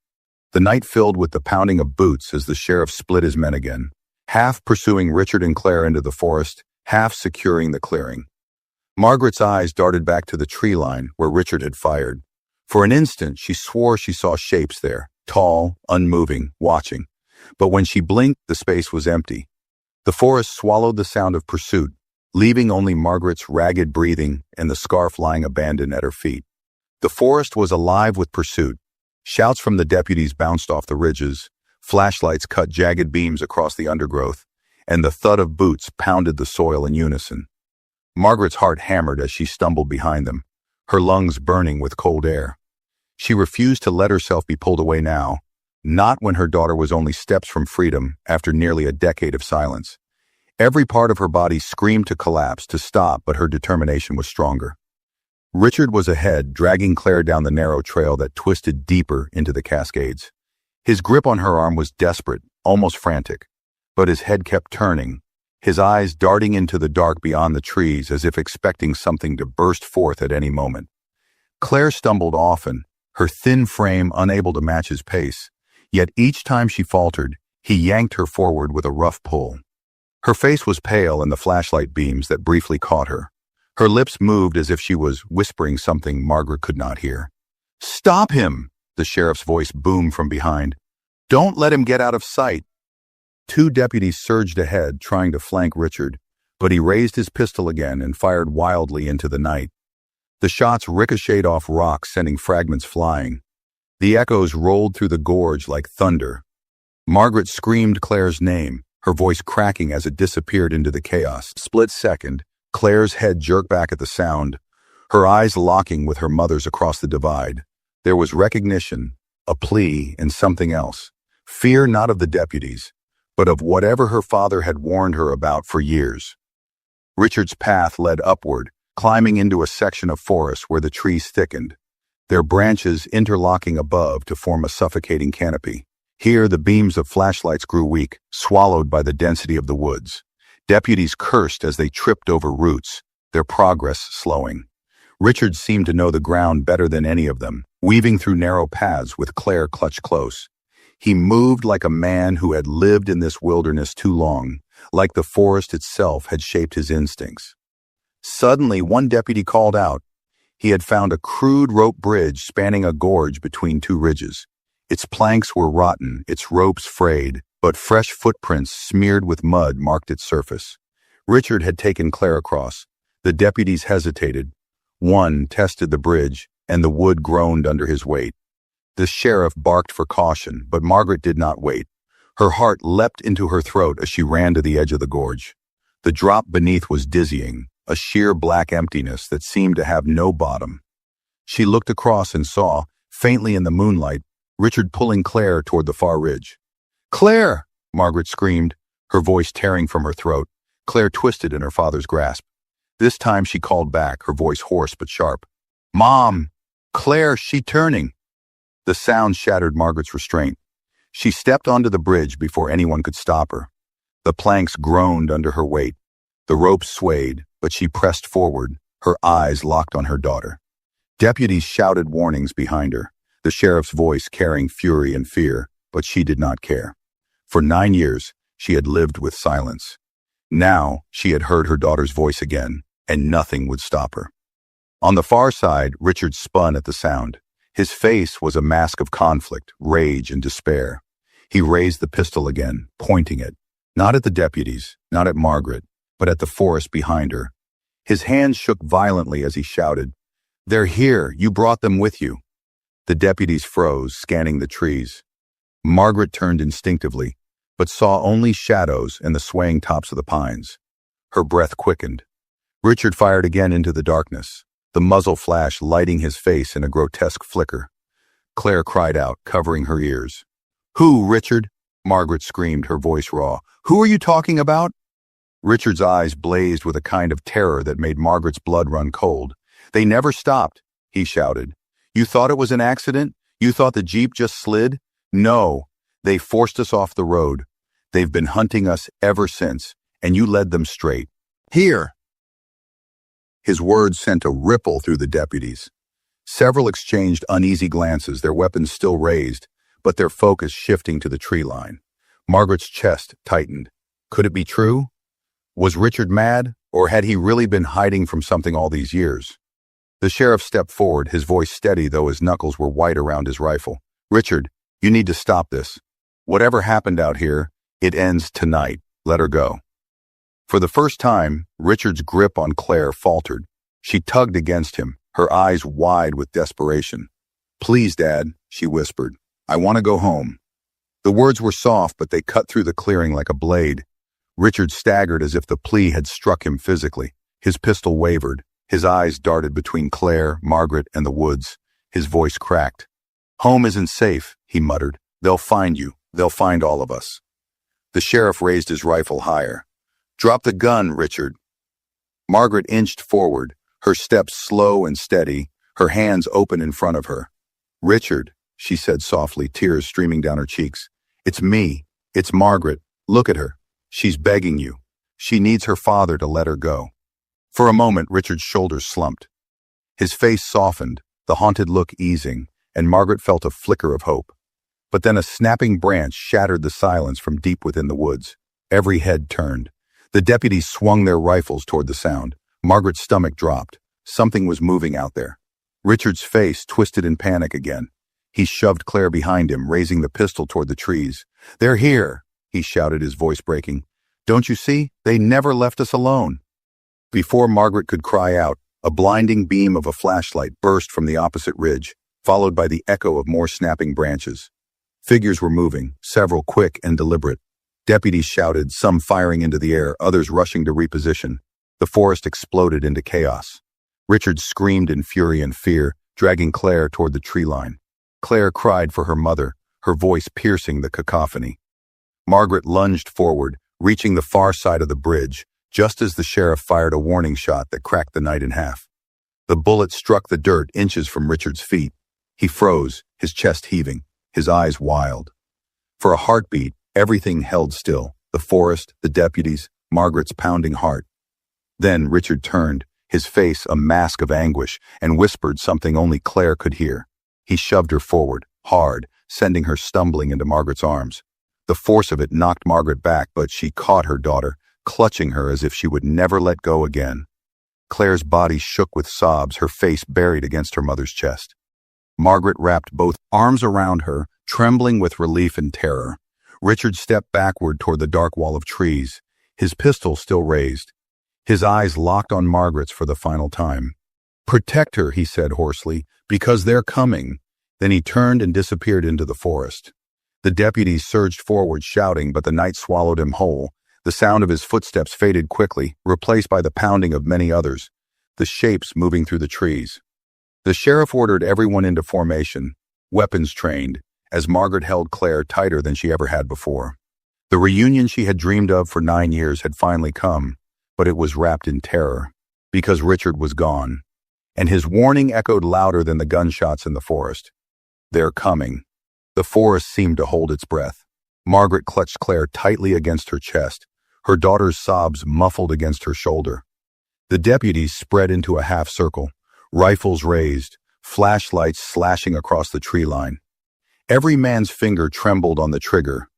The night filled with the pounding of boots as the sheriff split his men again, half pursuing Richard and Claire into the forest, half securing the clearing. Margaret's eyes darted back to the tree line where Richard had fired. For an instant, she swore she saw shapes there, tall, unmoving, watching. But when she blinked, the space was empty. The forest swallowed the sound of pursuit, leaving only Margaret's ragged breathing and the scarf lying abandoned at her feet. The forest was alive with pursuit. Shouts from the deputies bounced off the ridges, flashlights cut jagged beams across the undergrowth, and the thud of boots pounded the soil in unison. Margaret's heart hammered as she stumbled behind them, her lungs burning with cold air. She refused to let herself be pulled away now, not when her daughter was only steps from freedom after nearly a decade of silence. Every part of her body screamed to collapse, to stop, but her determination was stronger. Richard was ahead, dragging Claire down the narrow trail that twisted deeper into the Cascades. His grip on her arm was desperate, almost frantic, but his head kept turning, his eyes darting into the dark beyond the trees as if expecting something to burst forth at any moment. Claire stumbled often, her thin frame unable to match his pace, yet each time she faltered, he yanked her forward with a rough pull. Her face was pale in the flashlight beams that briefly caught her. Her lips moved as if she was whispering something Margaret could not hear. "Stop him!" the sheriff's voice boomed from behind. "Don't let him get out of sight." Two deputies surged ahead, trying to flank Richard, but he raised his pistol again and fired wildly into the night. The shots ricocheted off rocks, sending fragments flying. The echoes rolled through the gorge like thunder. Margaret screamed Claire's name, her voice cracking as it disappeared into the chaos. Split second, Claire's head jerked back at the sound, her eyes locking with her mother's across the divide. There was recognition, a plea, and something else. Fear not of the deputies, but of whatever her father had warned her about for years. Richard's path led upward, climbing into a section of forest where the trees thickened, their branches interlocking above to form a suffocating canopy. Here the beams of flashlights grew weak, swallowed by the density of the woods. Deputies cursed as they tripped over roots, their progress slowing. Richard seemed to know the ground better than any of them, weaving through narrow paths with Claire clutched close. He moved like a man who had lived in this wilderness too long, like the forest itself had shaped his instincts. Suddenly, one deputy called out. He had found a crude rope bridge spanning a gorge between two ridges. Its planks were rotten, its ropes frayed, but fresh footprints smeared with mud marked its surface. Richard had taken Claire across. The deputies hesitated. One tested the bridge, and the wood groaned under his weight. The sheriff barked for caution, but Margaret did not wait. Her heart leapt into her throat as she ran to the edge of the gorge. The drop beneath was dizzying, a sheer black emptiness that seemed to have no bottom. She looked across and saw, faintly in the moonlight, Richard pulling Claire toward the far ridge. "Claire!" Margaret screamed, her voice tearing from her throat. Claire twisted in her father's grasp. This time she called back, her voice hoarse but sharp. "Mom! Claire, she turning!" The sound shattered Margaret's restraint. She stepped onto the bridge before anyone could stop her. The planks groaned under her weight. The ropes swayed, but she pressed forward, her eyes locked on her daughter. Deputies shouted warnings behind her, the sheriff's voice carrying fury and fear, but she did not care. For 9 years, she had lived with silence. Now, she had heard her daughter's voice again, and nothing would stop her. On the far side, Richard spun at the sound. His face was a mask of conflict, rage, and despair. He raised the pistol again, pointing it, not at the deputies, not at Margaret, but at the forest behind her. His hands shook violently as he shouted, "They're here, you brought them with you." The deputies froze, scanning the trees. Margaret turned instinctively, but saw only shadows and the swaying tops of the pines. Her breath quickened. Richard fired again into the darkness, the muzzle flash lighting his face in a grotesque flicker. Claire cried out, covering her ears. "Who, Richard?" Margaret screamed, her voice raw. "Who are you talking about?" Richard's eyes blazed with a kind of terror that made Margaret's blood run cold. "They never stopped," he shouted. "You thought it was an accident? You thought the Jeep just slid? No, they forced us off the road. They've been hunting us ever since, and you led them straight. Here." His words sent a ripple through the deputies. Several exchanged uneasy glances, their weapons still raised, but their focus shifting to the tree line. Margaret's chest tightened. Could it be true? Was Richard mad, or had he really been hiding from something all these years? The sheriff stepped forward, his voice steady though his knuckles were white around his rifle. "Richard, you need to stop this." Whatever happened out here, it ends tonight. Let her go. For the first time, Richard's grip on Claire faltered. She tugged against him, her eyes wide with desperation. "Please, Dad," she whispered. "I want to go home." The words were soft, but they cut through the clearing like a blade. Richard staggered as if the plea had struck him physically. His pistol wavered. His eyes darted between Claire, Margaret, and the woods. His voice cracked. "Home isn't safe," he muttered. "They'll find you. They'll find all of us." The sheriff raised his rifle higher. "Drop the gun, Richard." Margaret inched forward, her steps slow and steady, her hands open in front of her. "Richard," she said softly, tears streaming down her cheeks. "It's me. It's Margaret. Look at her. She's begging you. She needs her father to let her go." For a moment, Richard's shoulders slumped. His face softened, the haunted look easing, and Margaret felt a flicker of hope. But then a snapping branch shattered the silence from deep within the woods. Every head turned. The deputies swung their rifles toward the sound. Margaret's stomach dropped. Something was moving out there. Richard's face twisted in panic again. He shoved Claire behind him, raising the pistol toward the trees. "They're here," he shouted, his voice breaking. "Don't you see? They never left us alone." Before Margaret could cry out, a blinding beam of a flashlight burst from the opposite ridge, followed by the echo of more snapping branches. Figures were moving, several quick and deliberate. Deputies shouted, some firing into the air, others rushing to reposition. The forest exploded into chaos. Richard screamed in fury and fear, dragging Claire toward the tree line. Claire cried for her mother, her voice piercing the cacophony. Margaret lunged forward, reaching the far side of the bridge, just as the sheriff fired a warning shot that cracked the night in half. The bullet struck the dirt inches from Richard's feet. He froze, his chest heaving, his eyes wild. For a heartbeat, everything held still, the forest, the deputies, Margaret's pounding heart. Then Richard turned, his face a mask of anguish, and whispered something only Claire could hear. He shoved her forward, hard, sending her stumbling into Margaret's arms. The force of it knocked Margaret back, but she caught her daughter, clutching her as if she would never let go again. Claire's body shook with sobs, her face buried against her mother's chest. Margaret wrapped both arms around her, trembling with relief and terror. Richard stepped backward toward the dark wall of trees, his pistol still raised. His eyes locked on Margaret's for the final time. "Protect her," he said hoarsely, "because they're coming." Then he turned and disappeared into the forest. The deputies surged forward shouting, but the night swallowed him whole. The sound of his footsteps faded quickly, replaced by the pounding of many others, the shapes moving through the trees. The sheriff ordered everyone into formation, weapons trained, as Margaret held Claire tighter than she ever had before. The reunion she had dreamed of for 9 years had finally come, but it was wrapped in terror, because Richard was gone, and his warning echoed louder than the gunshots in the forest. "They're coming." The forest seemed to hold its breath. Margaret clutched Claire tightly against her chest, her daughter's sobs muffled against her shoulder. The deputies spread into a half circle, rifles raised, flashlights slashing across the tree line. Every man's finger trembled on the trigger.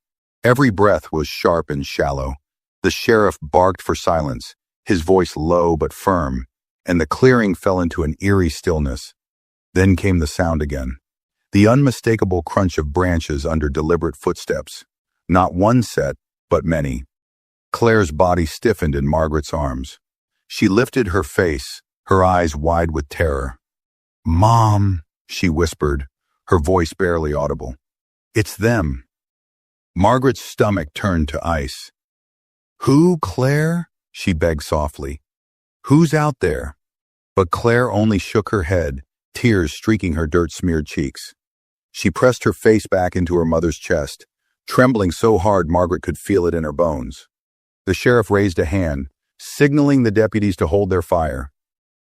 Every breath was sharp and shallow. The sheriff barked for silence, his voice low but firm, and the clearing fell into an eerie stillness. Then came the sound again, the unmistakable crunch of branches under deliberate footsteps. Not one set, but many. Claire's body stiffened in Margaret's arms. She lifted her face, her eyes wide with terror. "Mom," she whispered, her voice barely audible. "It's them." Margaret's stomach turned to ice. "Who, Claire?" she begged softly. "Who's out there?" But Claire only shook her head, tears streaking her dirt-smeared cheeks. She pressed her face back into her mother's chest, trembling so hard Margaret could feel it in her bones. The sheriff raised a hand, signaling the deputies to hold their fire.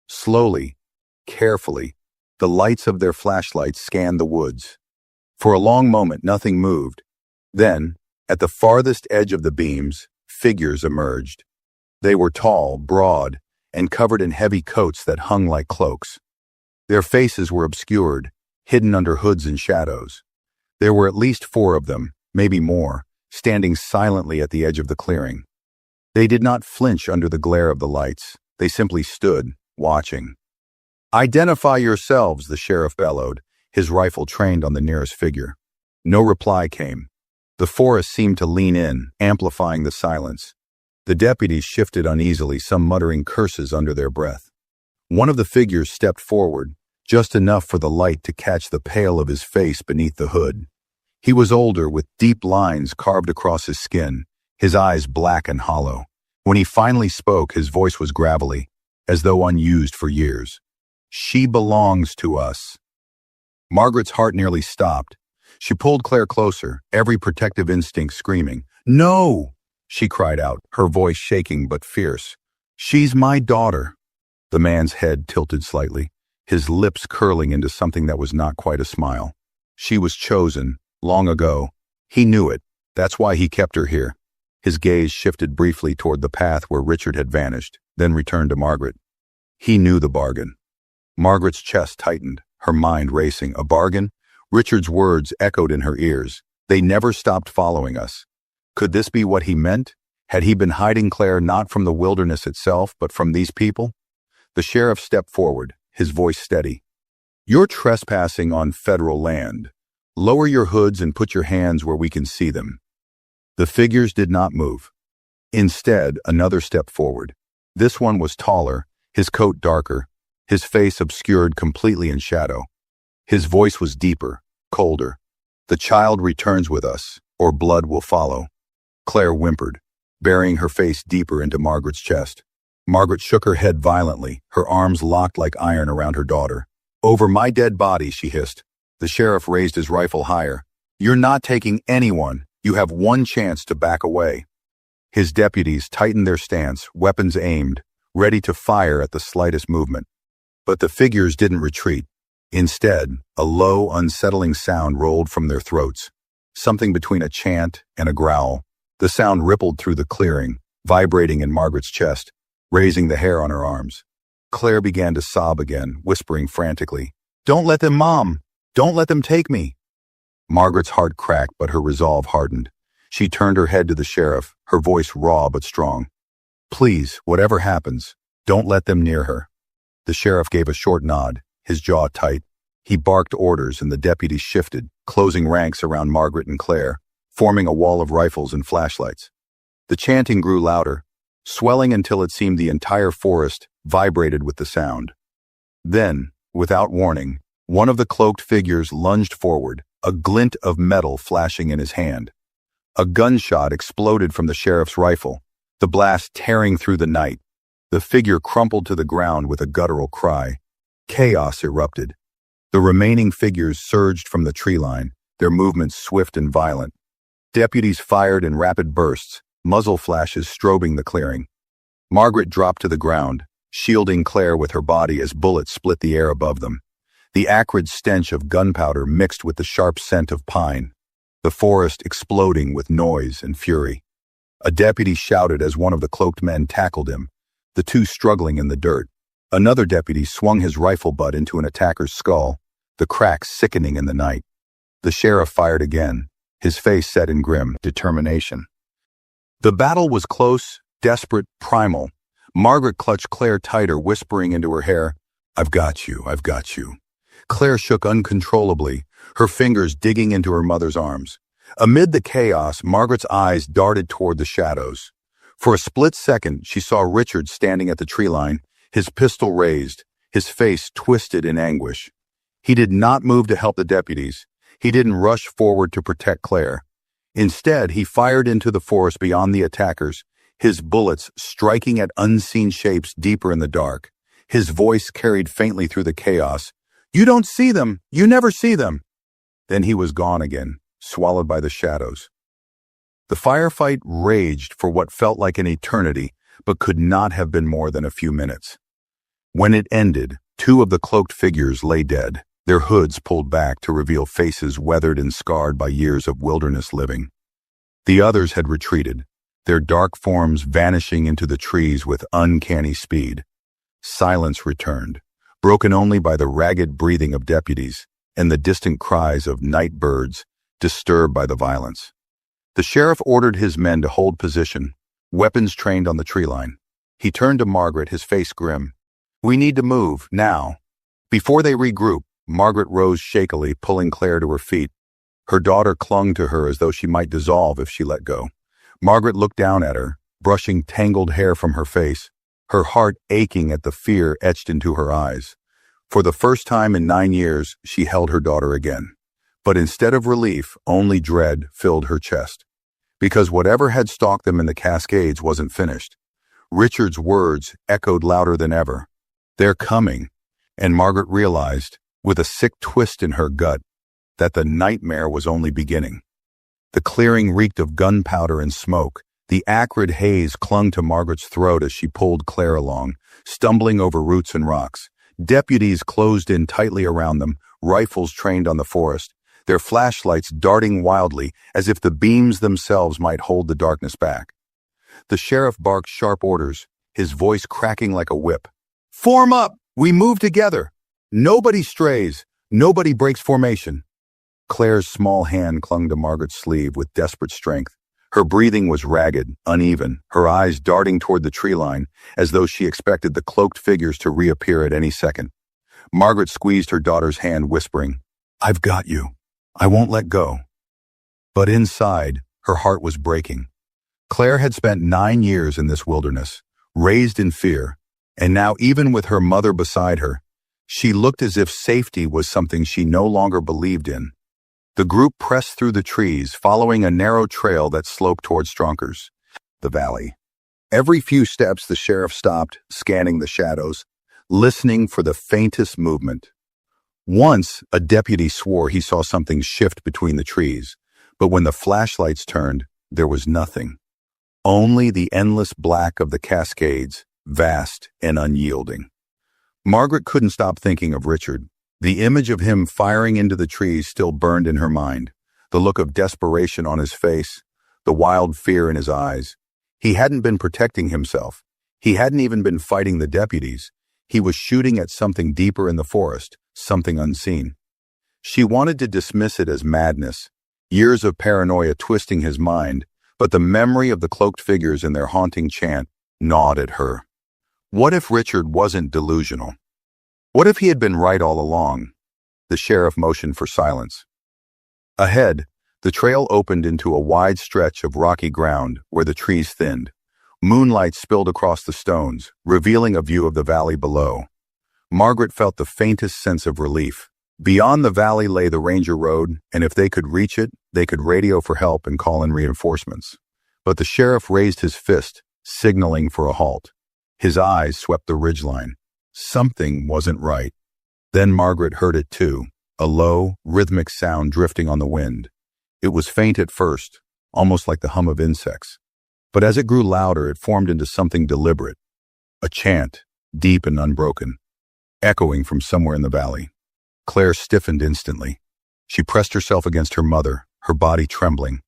Slowly, carefully, the lights of their flashlights scanned the woods. For a long moment, nothing moved. Then, at the farthest edge of the beams, figures emerged. They were tall, broad, and covered in heavy coats that hung like cloaks. Their faces were obscured, hidden under hoods and shadows. There were at least 4 of them, maybe more, standing silently at the edge of the clearing. They did not flinch under the glare of the lights. They simply stood, watching. "Identify yourselves," the sheriff bellowed, his rifle trained on the nearest figure. No reply came. The forest seemed to lean in, amplifying the silence. The deputies shifted uneasily, some muttering curses under their breath. One of the figures stepped forward, just enough for the light to catch the pale of his face beneath the hood. He was older, with deep lines carved across his skin, his eyes black and hollow. When he finally spoke, his voice was gravelly, as though unused for years. "She belongs to us." Margaret's heart nearly stopped. She pulled Claire closer, every protective instinct screaming. "No!" she cried out, her voice shaking but fierce. "She's my daughter." The man's head tilted slightly, his lips curling into something that was not quite a smile. She was chosen, long ago. He knew it. That's why he kept her here. His gaze shifted briefly toward the path where Richard had vanished, then returned to Margaret. He knew the bargain. Margaret's chest tightened, her mind racing. A bargain? Richard's words echoed in her ears. They never stopped following us. Could this be what he meant? Had he been hiding Claire not from the wilderness itself, but from these people? The sheriff stepped forward, his voice steady. "You're trespassing on federal land. Lower your hoods and put your hands where we can see them." The figures did not move. Instead, another stepped forward. This one was taller, his coat darker, his face obscured completely in shadow. His voice was deeper, colder. "The child returns with us, or blood will follow." Claire whimpered, burying her face deeper into Margaret's chest. Margaret shook her head violently, her arms locked like iron around her daughter. "Over my dead body," she hissed. The sheriff raised his rifle higher. "You're not taking anyone. You have one chance to back away." His deputies tightened their stance, weapons aimed, ready to fire at the slightest movement. But the figures didn't retreat. Instead, a low, unsettling sound rolled from their throats, something between a chant and a growl. The sound rippled through the clearing, vibrating in Margaret's chest, raising the hair on her arms. Claire began to sob again, whispering frantically, "Don't let them, Mom! Don't let them take me!" Margaret's heart cracked, but her resolve hardened. She turned her head to the sheriff, her voice raw but strong. "Please, whatever happens, don't let them near her." The sheriff gave a short nod, his jaw tight. He barked orders and the deputies shifted, closing ranks around Margaret and Claire, forming a wall of rifles and flashlights. The chanting grew louder, swelling until it seemed the entire forest vibrated with the sound. Then, without warning, one of the cloaked figures lunged forward, a glint of metal flashing in his hand. A gunshot exploded from the sheriff's rifle, the blast tearing through the night. The figure crumpled to the ground with a guttural cry. Chaos erupted. The remaining figures surged from the tree line, their movements swift and violent. Deputies fired in rapid bursts, muzzle flashes strobing the clearing. Margaret dropped to the ground, shielding Claire with her body as bullets split the air above them. The acrid stench of gunpowder mixed with the sharp scent of pine, the forest exploding with noise and fury. A deputy shouted as one of the cloaked men tackled him, the two struggling in the dirt. Another deputy swung his rifle butt into an attacker's skull, the cracks sickening in the night. The sheriff fired again, his face set in grim determination. The battle was close, desperate, primal. Margaret clutched Claire tighter, whispering into her hair, "I've got you, I've got you." Claire shook uncontrollably, her fingers digging into her mother's arms. Amid the chaos, Margaret's eyes darted toward the shadows. For a split second, she saw Richard standing at the tree line, his pistol raised, his face twisted in anguish. He did not move to help the deputies. He didn't rush forward to protect Claire. Instead, he fired into the forest beyond the attackers, his bullets striking at unseen shapes deeper in the dark. His voice carried faintly through the chaos. "You don't see them! You never see them!" Then he was gone again, swallowed by the shadows. The firefight raged for what felt like an eternity, but could not have been more than a few minutes. When it ended, two of the cloaked figures lay dead, their hoods pulled back to reveal faces weathered and scarred by years of wilderness living. The others had retreated, their dark forms vanishing into the trees with uncanny speed. Silence returned, broken only by the ragged breathing of deputies and the distant cries of night birds disturbed by the violence. The sheriff ordered his men to hold position, weapons trained on the tree line. He turned to Margaret, his face grim. "We need to move, now." Before they regrouped, Margaret rose shakily, pulling Claire to her feet. Her daughter clung to her as though she might dissolve if she let go. Margaret looked down at her, brushing tangled hair from her face, her heart aching at the fear etched into her eyes. For the first time in 9 years, she held her daughter again. But instead of relief, only dread filled her chest. Because whatever had stalked them in the Cascades wasn't finished. Richard's words echoed louder than ever. "They're coming." And Margaret realized, with a sick twist in her gut, that the nightmare was only beginning. The clearing reeked of gunpowder and smoke. The acrid haze clung to Margaret's throat as she pulled Claire along, stumbling over roots and rocks. Deputies closed in tightly around them, rifles trained on the forest, their flashlights darting wildly as if the beams themselves might hold the darkness back. The sheriff barked sharp orders, his voice cracking like a whip. "Form up! We move together! Nobody strays! Nobody breaks formation!" Claire's small hand clung to Margaret's sleeve with desperate strength. Her breathing was ragged, uneven, her eyes darting toward the tree line, as though she expected the cloaked figures to reappear at any second. Margaret squeezed her daughter's hand, whispering, "I've got you. I won't let go." But inside, her heart was breaking. Claire had spent 9 years in this wilderness, raised in fear, and now even with her mother beside her, she looked as if safety was something she no longer believed in. The group pressed through the trees, following a narrow trail that sloped toward Stronkers, the valley. Every few steps the sheriff stopped, scanning the shadows, listening for the faintest movement. Once, a deputy swore he saw something shift between the trees, but when the flashlights turned, there was nothing. Only the endless black of the Cascades, vast and unyielding. Margaret couldn't stop thinking of Richard. The image of him firing into the trees still burned in her mind, the look of desperation on his face, the wild fear in his eyes. He hadn't been protecting himself. He hadn't even been fighting the deputies. He was shooting at something deeper in the forest, something unseen. She wanted to dismiss it as madness, years of paranoia twisting his mind, but the memory of the cloaked figures and their haunting chant gnawed at her. What if Richard wasn't delusional? What if he had been right all along? The sheriff motioned for silence. Ahead, the trail opened into a wide stretch of rocky ground where the trees thinned. Moonlight spilled across the stones, revealing a view of the valley below. Margaret felt the faintest sense of relief. Beyond the valley lay the ranger road, and if they could reach it, they could radio for help and call in reinforcements. But the sheriff raised his fist, signaling for a halt. His eyes swept the ridgeline. Something wasn't right. Then Margaret heard it too, a low, rhythmic sound drifting on the wind. It was faint at first, almost like the hum of insects. But as it grew louder, it formed into something deliberate. A chant, deep and unbroken, echoing from somewhere in the valley. Claire stiffened instantly. She pressed herself against her mother, her body trembling.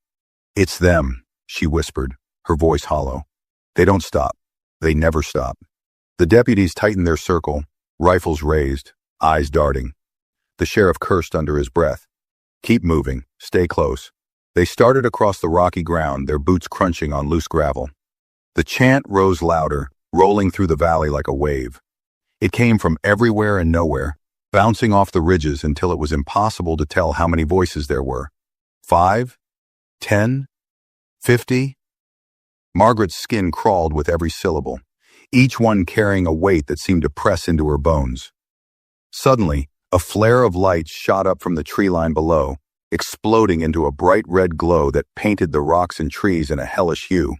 "It's them," she whispered, her voice hollow. "They don't stop. They never stop." The deputies tightened their circle, rifles raised, eyes darting. The sheriff cursed under his breath. "Keep moving. Stay close." They started across the rocky ground, their boots crunching on loose gravel. The chant rose louder, rolling through the valley like a wave. It came from everywhere and nowhere, bouncing off the ridges until it was impossible to tell how many voices there were. 5? 10? 50? Margaret's skin crawled with every syllable, each one carrying a weight that seemed to press into her bones. Suddenly, a flare of light shot up from the tree line below, exploding into a bright red glow that painted the rocks and trees in a hellish hue.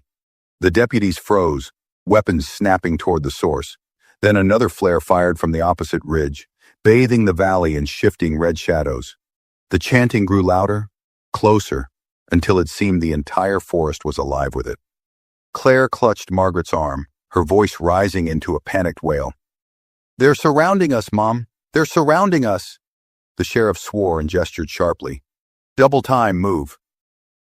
The deputies froze, weapons snapping toward the source. Then another flare fired from the opposite ridge, bathing the valley in shifting red shadows. The chanting grew louder, closer, until it seemed the entire forest was alive with it. Claire clutched Margaret's arm, her voice rising into a panicked wail. "They're surrounding us, Mom! They're surrounding us!" The sheriff swore and gestured sharply. "Double time, move."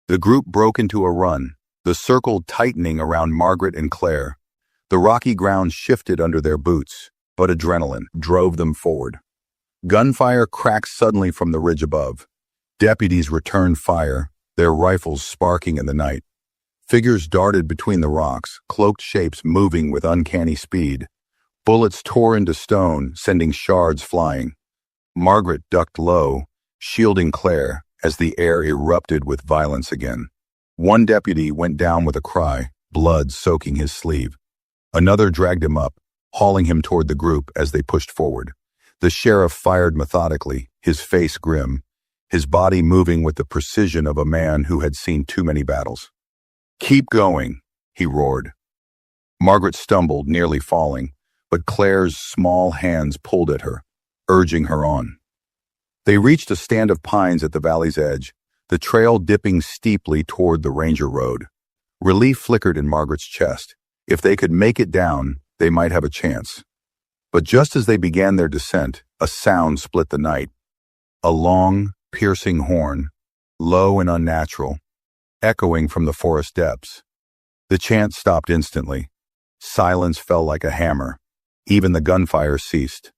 The group broke into a run, the circle tightening around Margaret and Claire. The rocky ground shifted under their boots, but adrenaline drove them forward. Gunfire cracked suddenly from the ridge above. Deputies returned fire, their rifles sparking in the night. Figures darted between the rocks, cloaked shapes moving with uncanny speed. Bullets tore into stone, sending shards flying. Margaret ducked low, shielding Claire, as the air erupted with violence again. One deputy went down with a cry, blood soaking his sleeve. Another dragged him up, hauling him toward the group as they pushed forward. The sheriff fired methodically, his face grim, his body moving with the precision of a man who had seen too many battles. "Keep going," he roared. Margaret stumbled, nearly falling, but Claire's small hands pulled at her, urging her on. They reached a stand of pines at the valley's edge, the trail dipping steeply toward the ranger road. Relief flickered in Margaret's chest. If they could make it down, they might have a chance. But just as they began their descent, a sound split the night. A long, piercing horn, low and unnatural, echoing from the forest depths. The chant stopped instantly. Silence fell like a hammer. Even the gunfire ceased.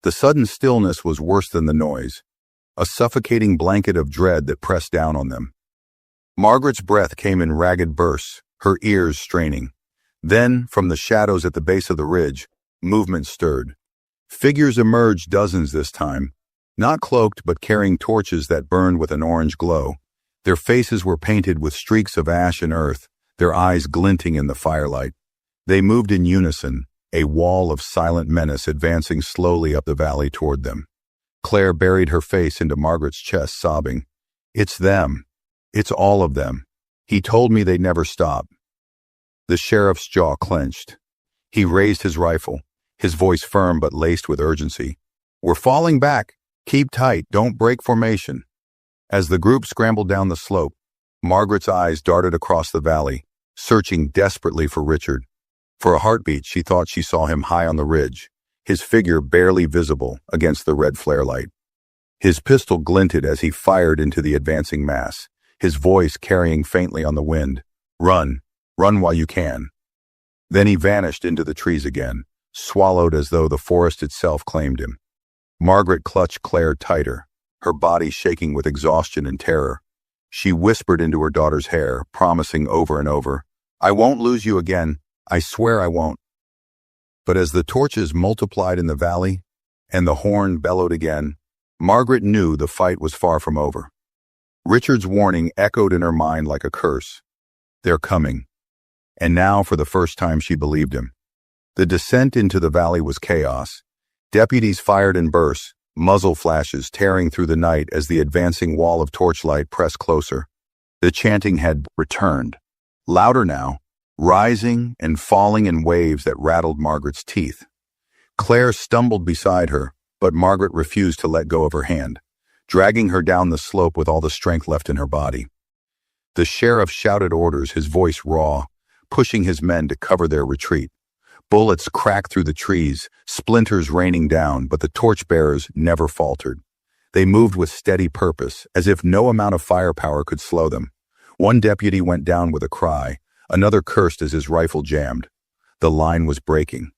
The sudden stillness was worse than the noise, a suffocating blanket of dread that pressed down on them. Margaret's breath came in ragged bursts, her ears straining. Then, from the shadows at the base of the ridge, movement stirred. Figures emerged, dozens this time, not cloaked but carrying torches that burned with an orange glow. Their faces were painted with streaks of ash and earth, their eyes glinting in the firelight. They moved in unison, a wall of silent menace advancing slowly up the valley toward them. Claire buried her face into Margaret's chest, sobbing. "It's them. It's all of them. He told me they'd never stop." The sheriff's jaw clenched. He raised his rifle, his voice firm but laced with urgency. "We're falling back. Keep tight. Don't break formation." As the group scrambled down the slope, Margaret's eyes darted across the valley, searching desperately for Richard. For a heartbeat, she thought she saw him high on the ridge, his figure barely visible against the red flare light. His pistol glinted as he fired into the advancing mass, his voice carrying faintly on the wind. "Run. Run while you can." Then he vanished into the trees again, swallowed as though the forest itself claimed him. Margaret clutched Claire tighter, her body shaking with exhaustion and terror. She whispered into her daughter's hair, promising over and over, "I won't lose you again. I swear I won't." But as the torches multiplied in the valley and the horn bellowed again, Margaret knew the fight was far from over. Richard's warning echoed in her mind like a curse. They're coming. And now, for the first time, she believed him. The descent into the valley was chaos. Deputies fired in bursts, muzzle flashes tearing through the night as the advancing wall of torchlight pressed closer. The chanting had returned, louder now, rising and falling in waves that rattled Margaret's teeth. Claire stumbled beside her, but Margaret refused to let go of her hand, dragging her down the slope with all the strength left in her body. The sheriff shouted orders, his voice raw, pushing his men to cover their retreat. Bullets cracked through the trees, splinters raining down, but the torchbearers never faltered. They moved with steady purpose, as if no amount of firepower could slow them. One deputy went down with a cry. Another cursed as his rifle jammed. The line was breaking.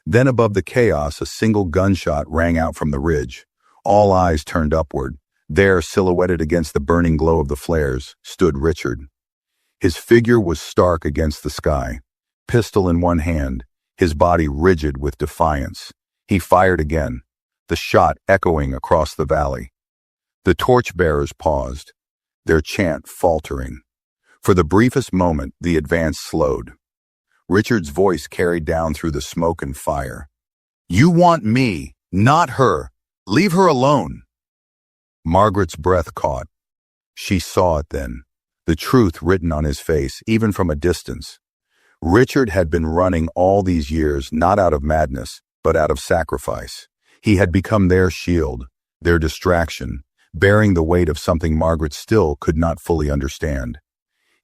Then above the chaos, a single gunshot rang out from the ridge. All eyes turned upward. There, silhouetted against the burning glow of the flares, stood Richard. His figure was stark against the sky, pistol in one hand, his body rigid with defiance. He fired again, the shot echoing across the valley. The torchbearers paused, their chant faltering. For the briefest moment, the advance slowed. Richard's voice carried down through the smoke and fire. "You want me, not her. Leave her alone." Margaret's breath caught. She saw it then, the truth written on his face, even from a distance. Richard had been running all these years not out of madness, but out of sacrifice. He had become their shield, their distraction, bearing the weight of something Margaret still could not fully understand.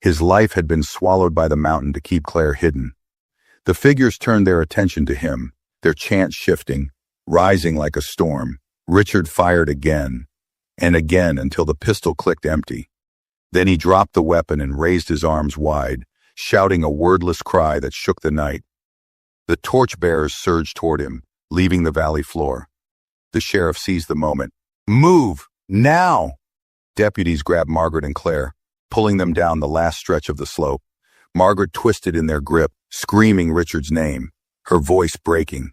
His life had been swallowed by the mountain to keep Claire hidden. The figures turned their attention to him, their chant shifting, rising like a storm. Richard fired again, and again until the pistol clicked empty. Then he dropped the weapon and raised his arms wide, shouting a wordless cry that shook the night. The torchbearers surged toward him, leaving the valley floor. The sheriff seized the moment. "Move! Now!" Deputies grabbed Margaret and Claire, pulling them down the last stretch of the slope. Margaret twisted in their grip, screaming Richard's name, her voice breaking.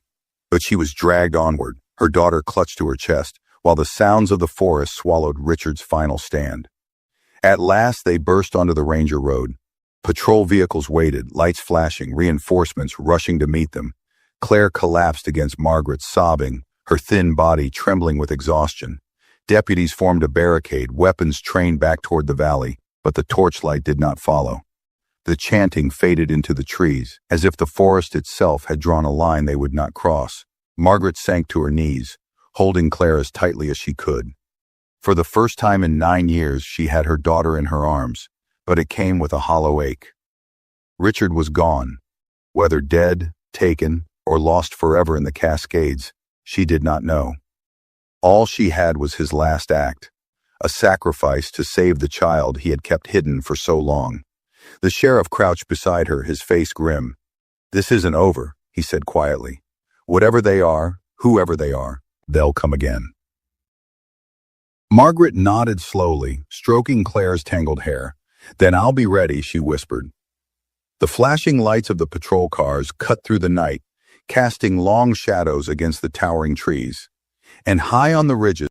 But she was dragged onward, her daughter clutched to her chest, while the sounds of the forest swallowed Richard's final stand. At last, they burst onto the Ranger Road. Patrol vehicles waited, lights flashing, reinforcements rushing to meet them. Claire collapsed against Margaret, sobbing, her thin body trembling with exhaustion. Deputies formed a barricade, weapons trained back toward the valley, but the torchlight did not follow. The chanting faded into the trees, as if the forest itself had drawn a line they would not cross. Margaret sank to her knees, holding Claire as tightly as she could. For the first time in 9 years, she had her daughter in her arms, but it came with a hollow ache. Richard was gone. Whether dead, taken, or lost forever in the Cascades, she did not know. All she had was his last act, a sacrifice to save the child he had kept hidden for so long. The sheriff crouched beside her, his face grim. "This isn't over," he said quietly. "Whatever they are, whoever they are, they'll come again." Margaret nodded slowly, stroking Claire's tangled hair. "Then I'll be ready," she whispered. The flashing lights of the patrol cars cut through the night, casting long shadows against the towering trees. And high on the ridges,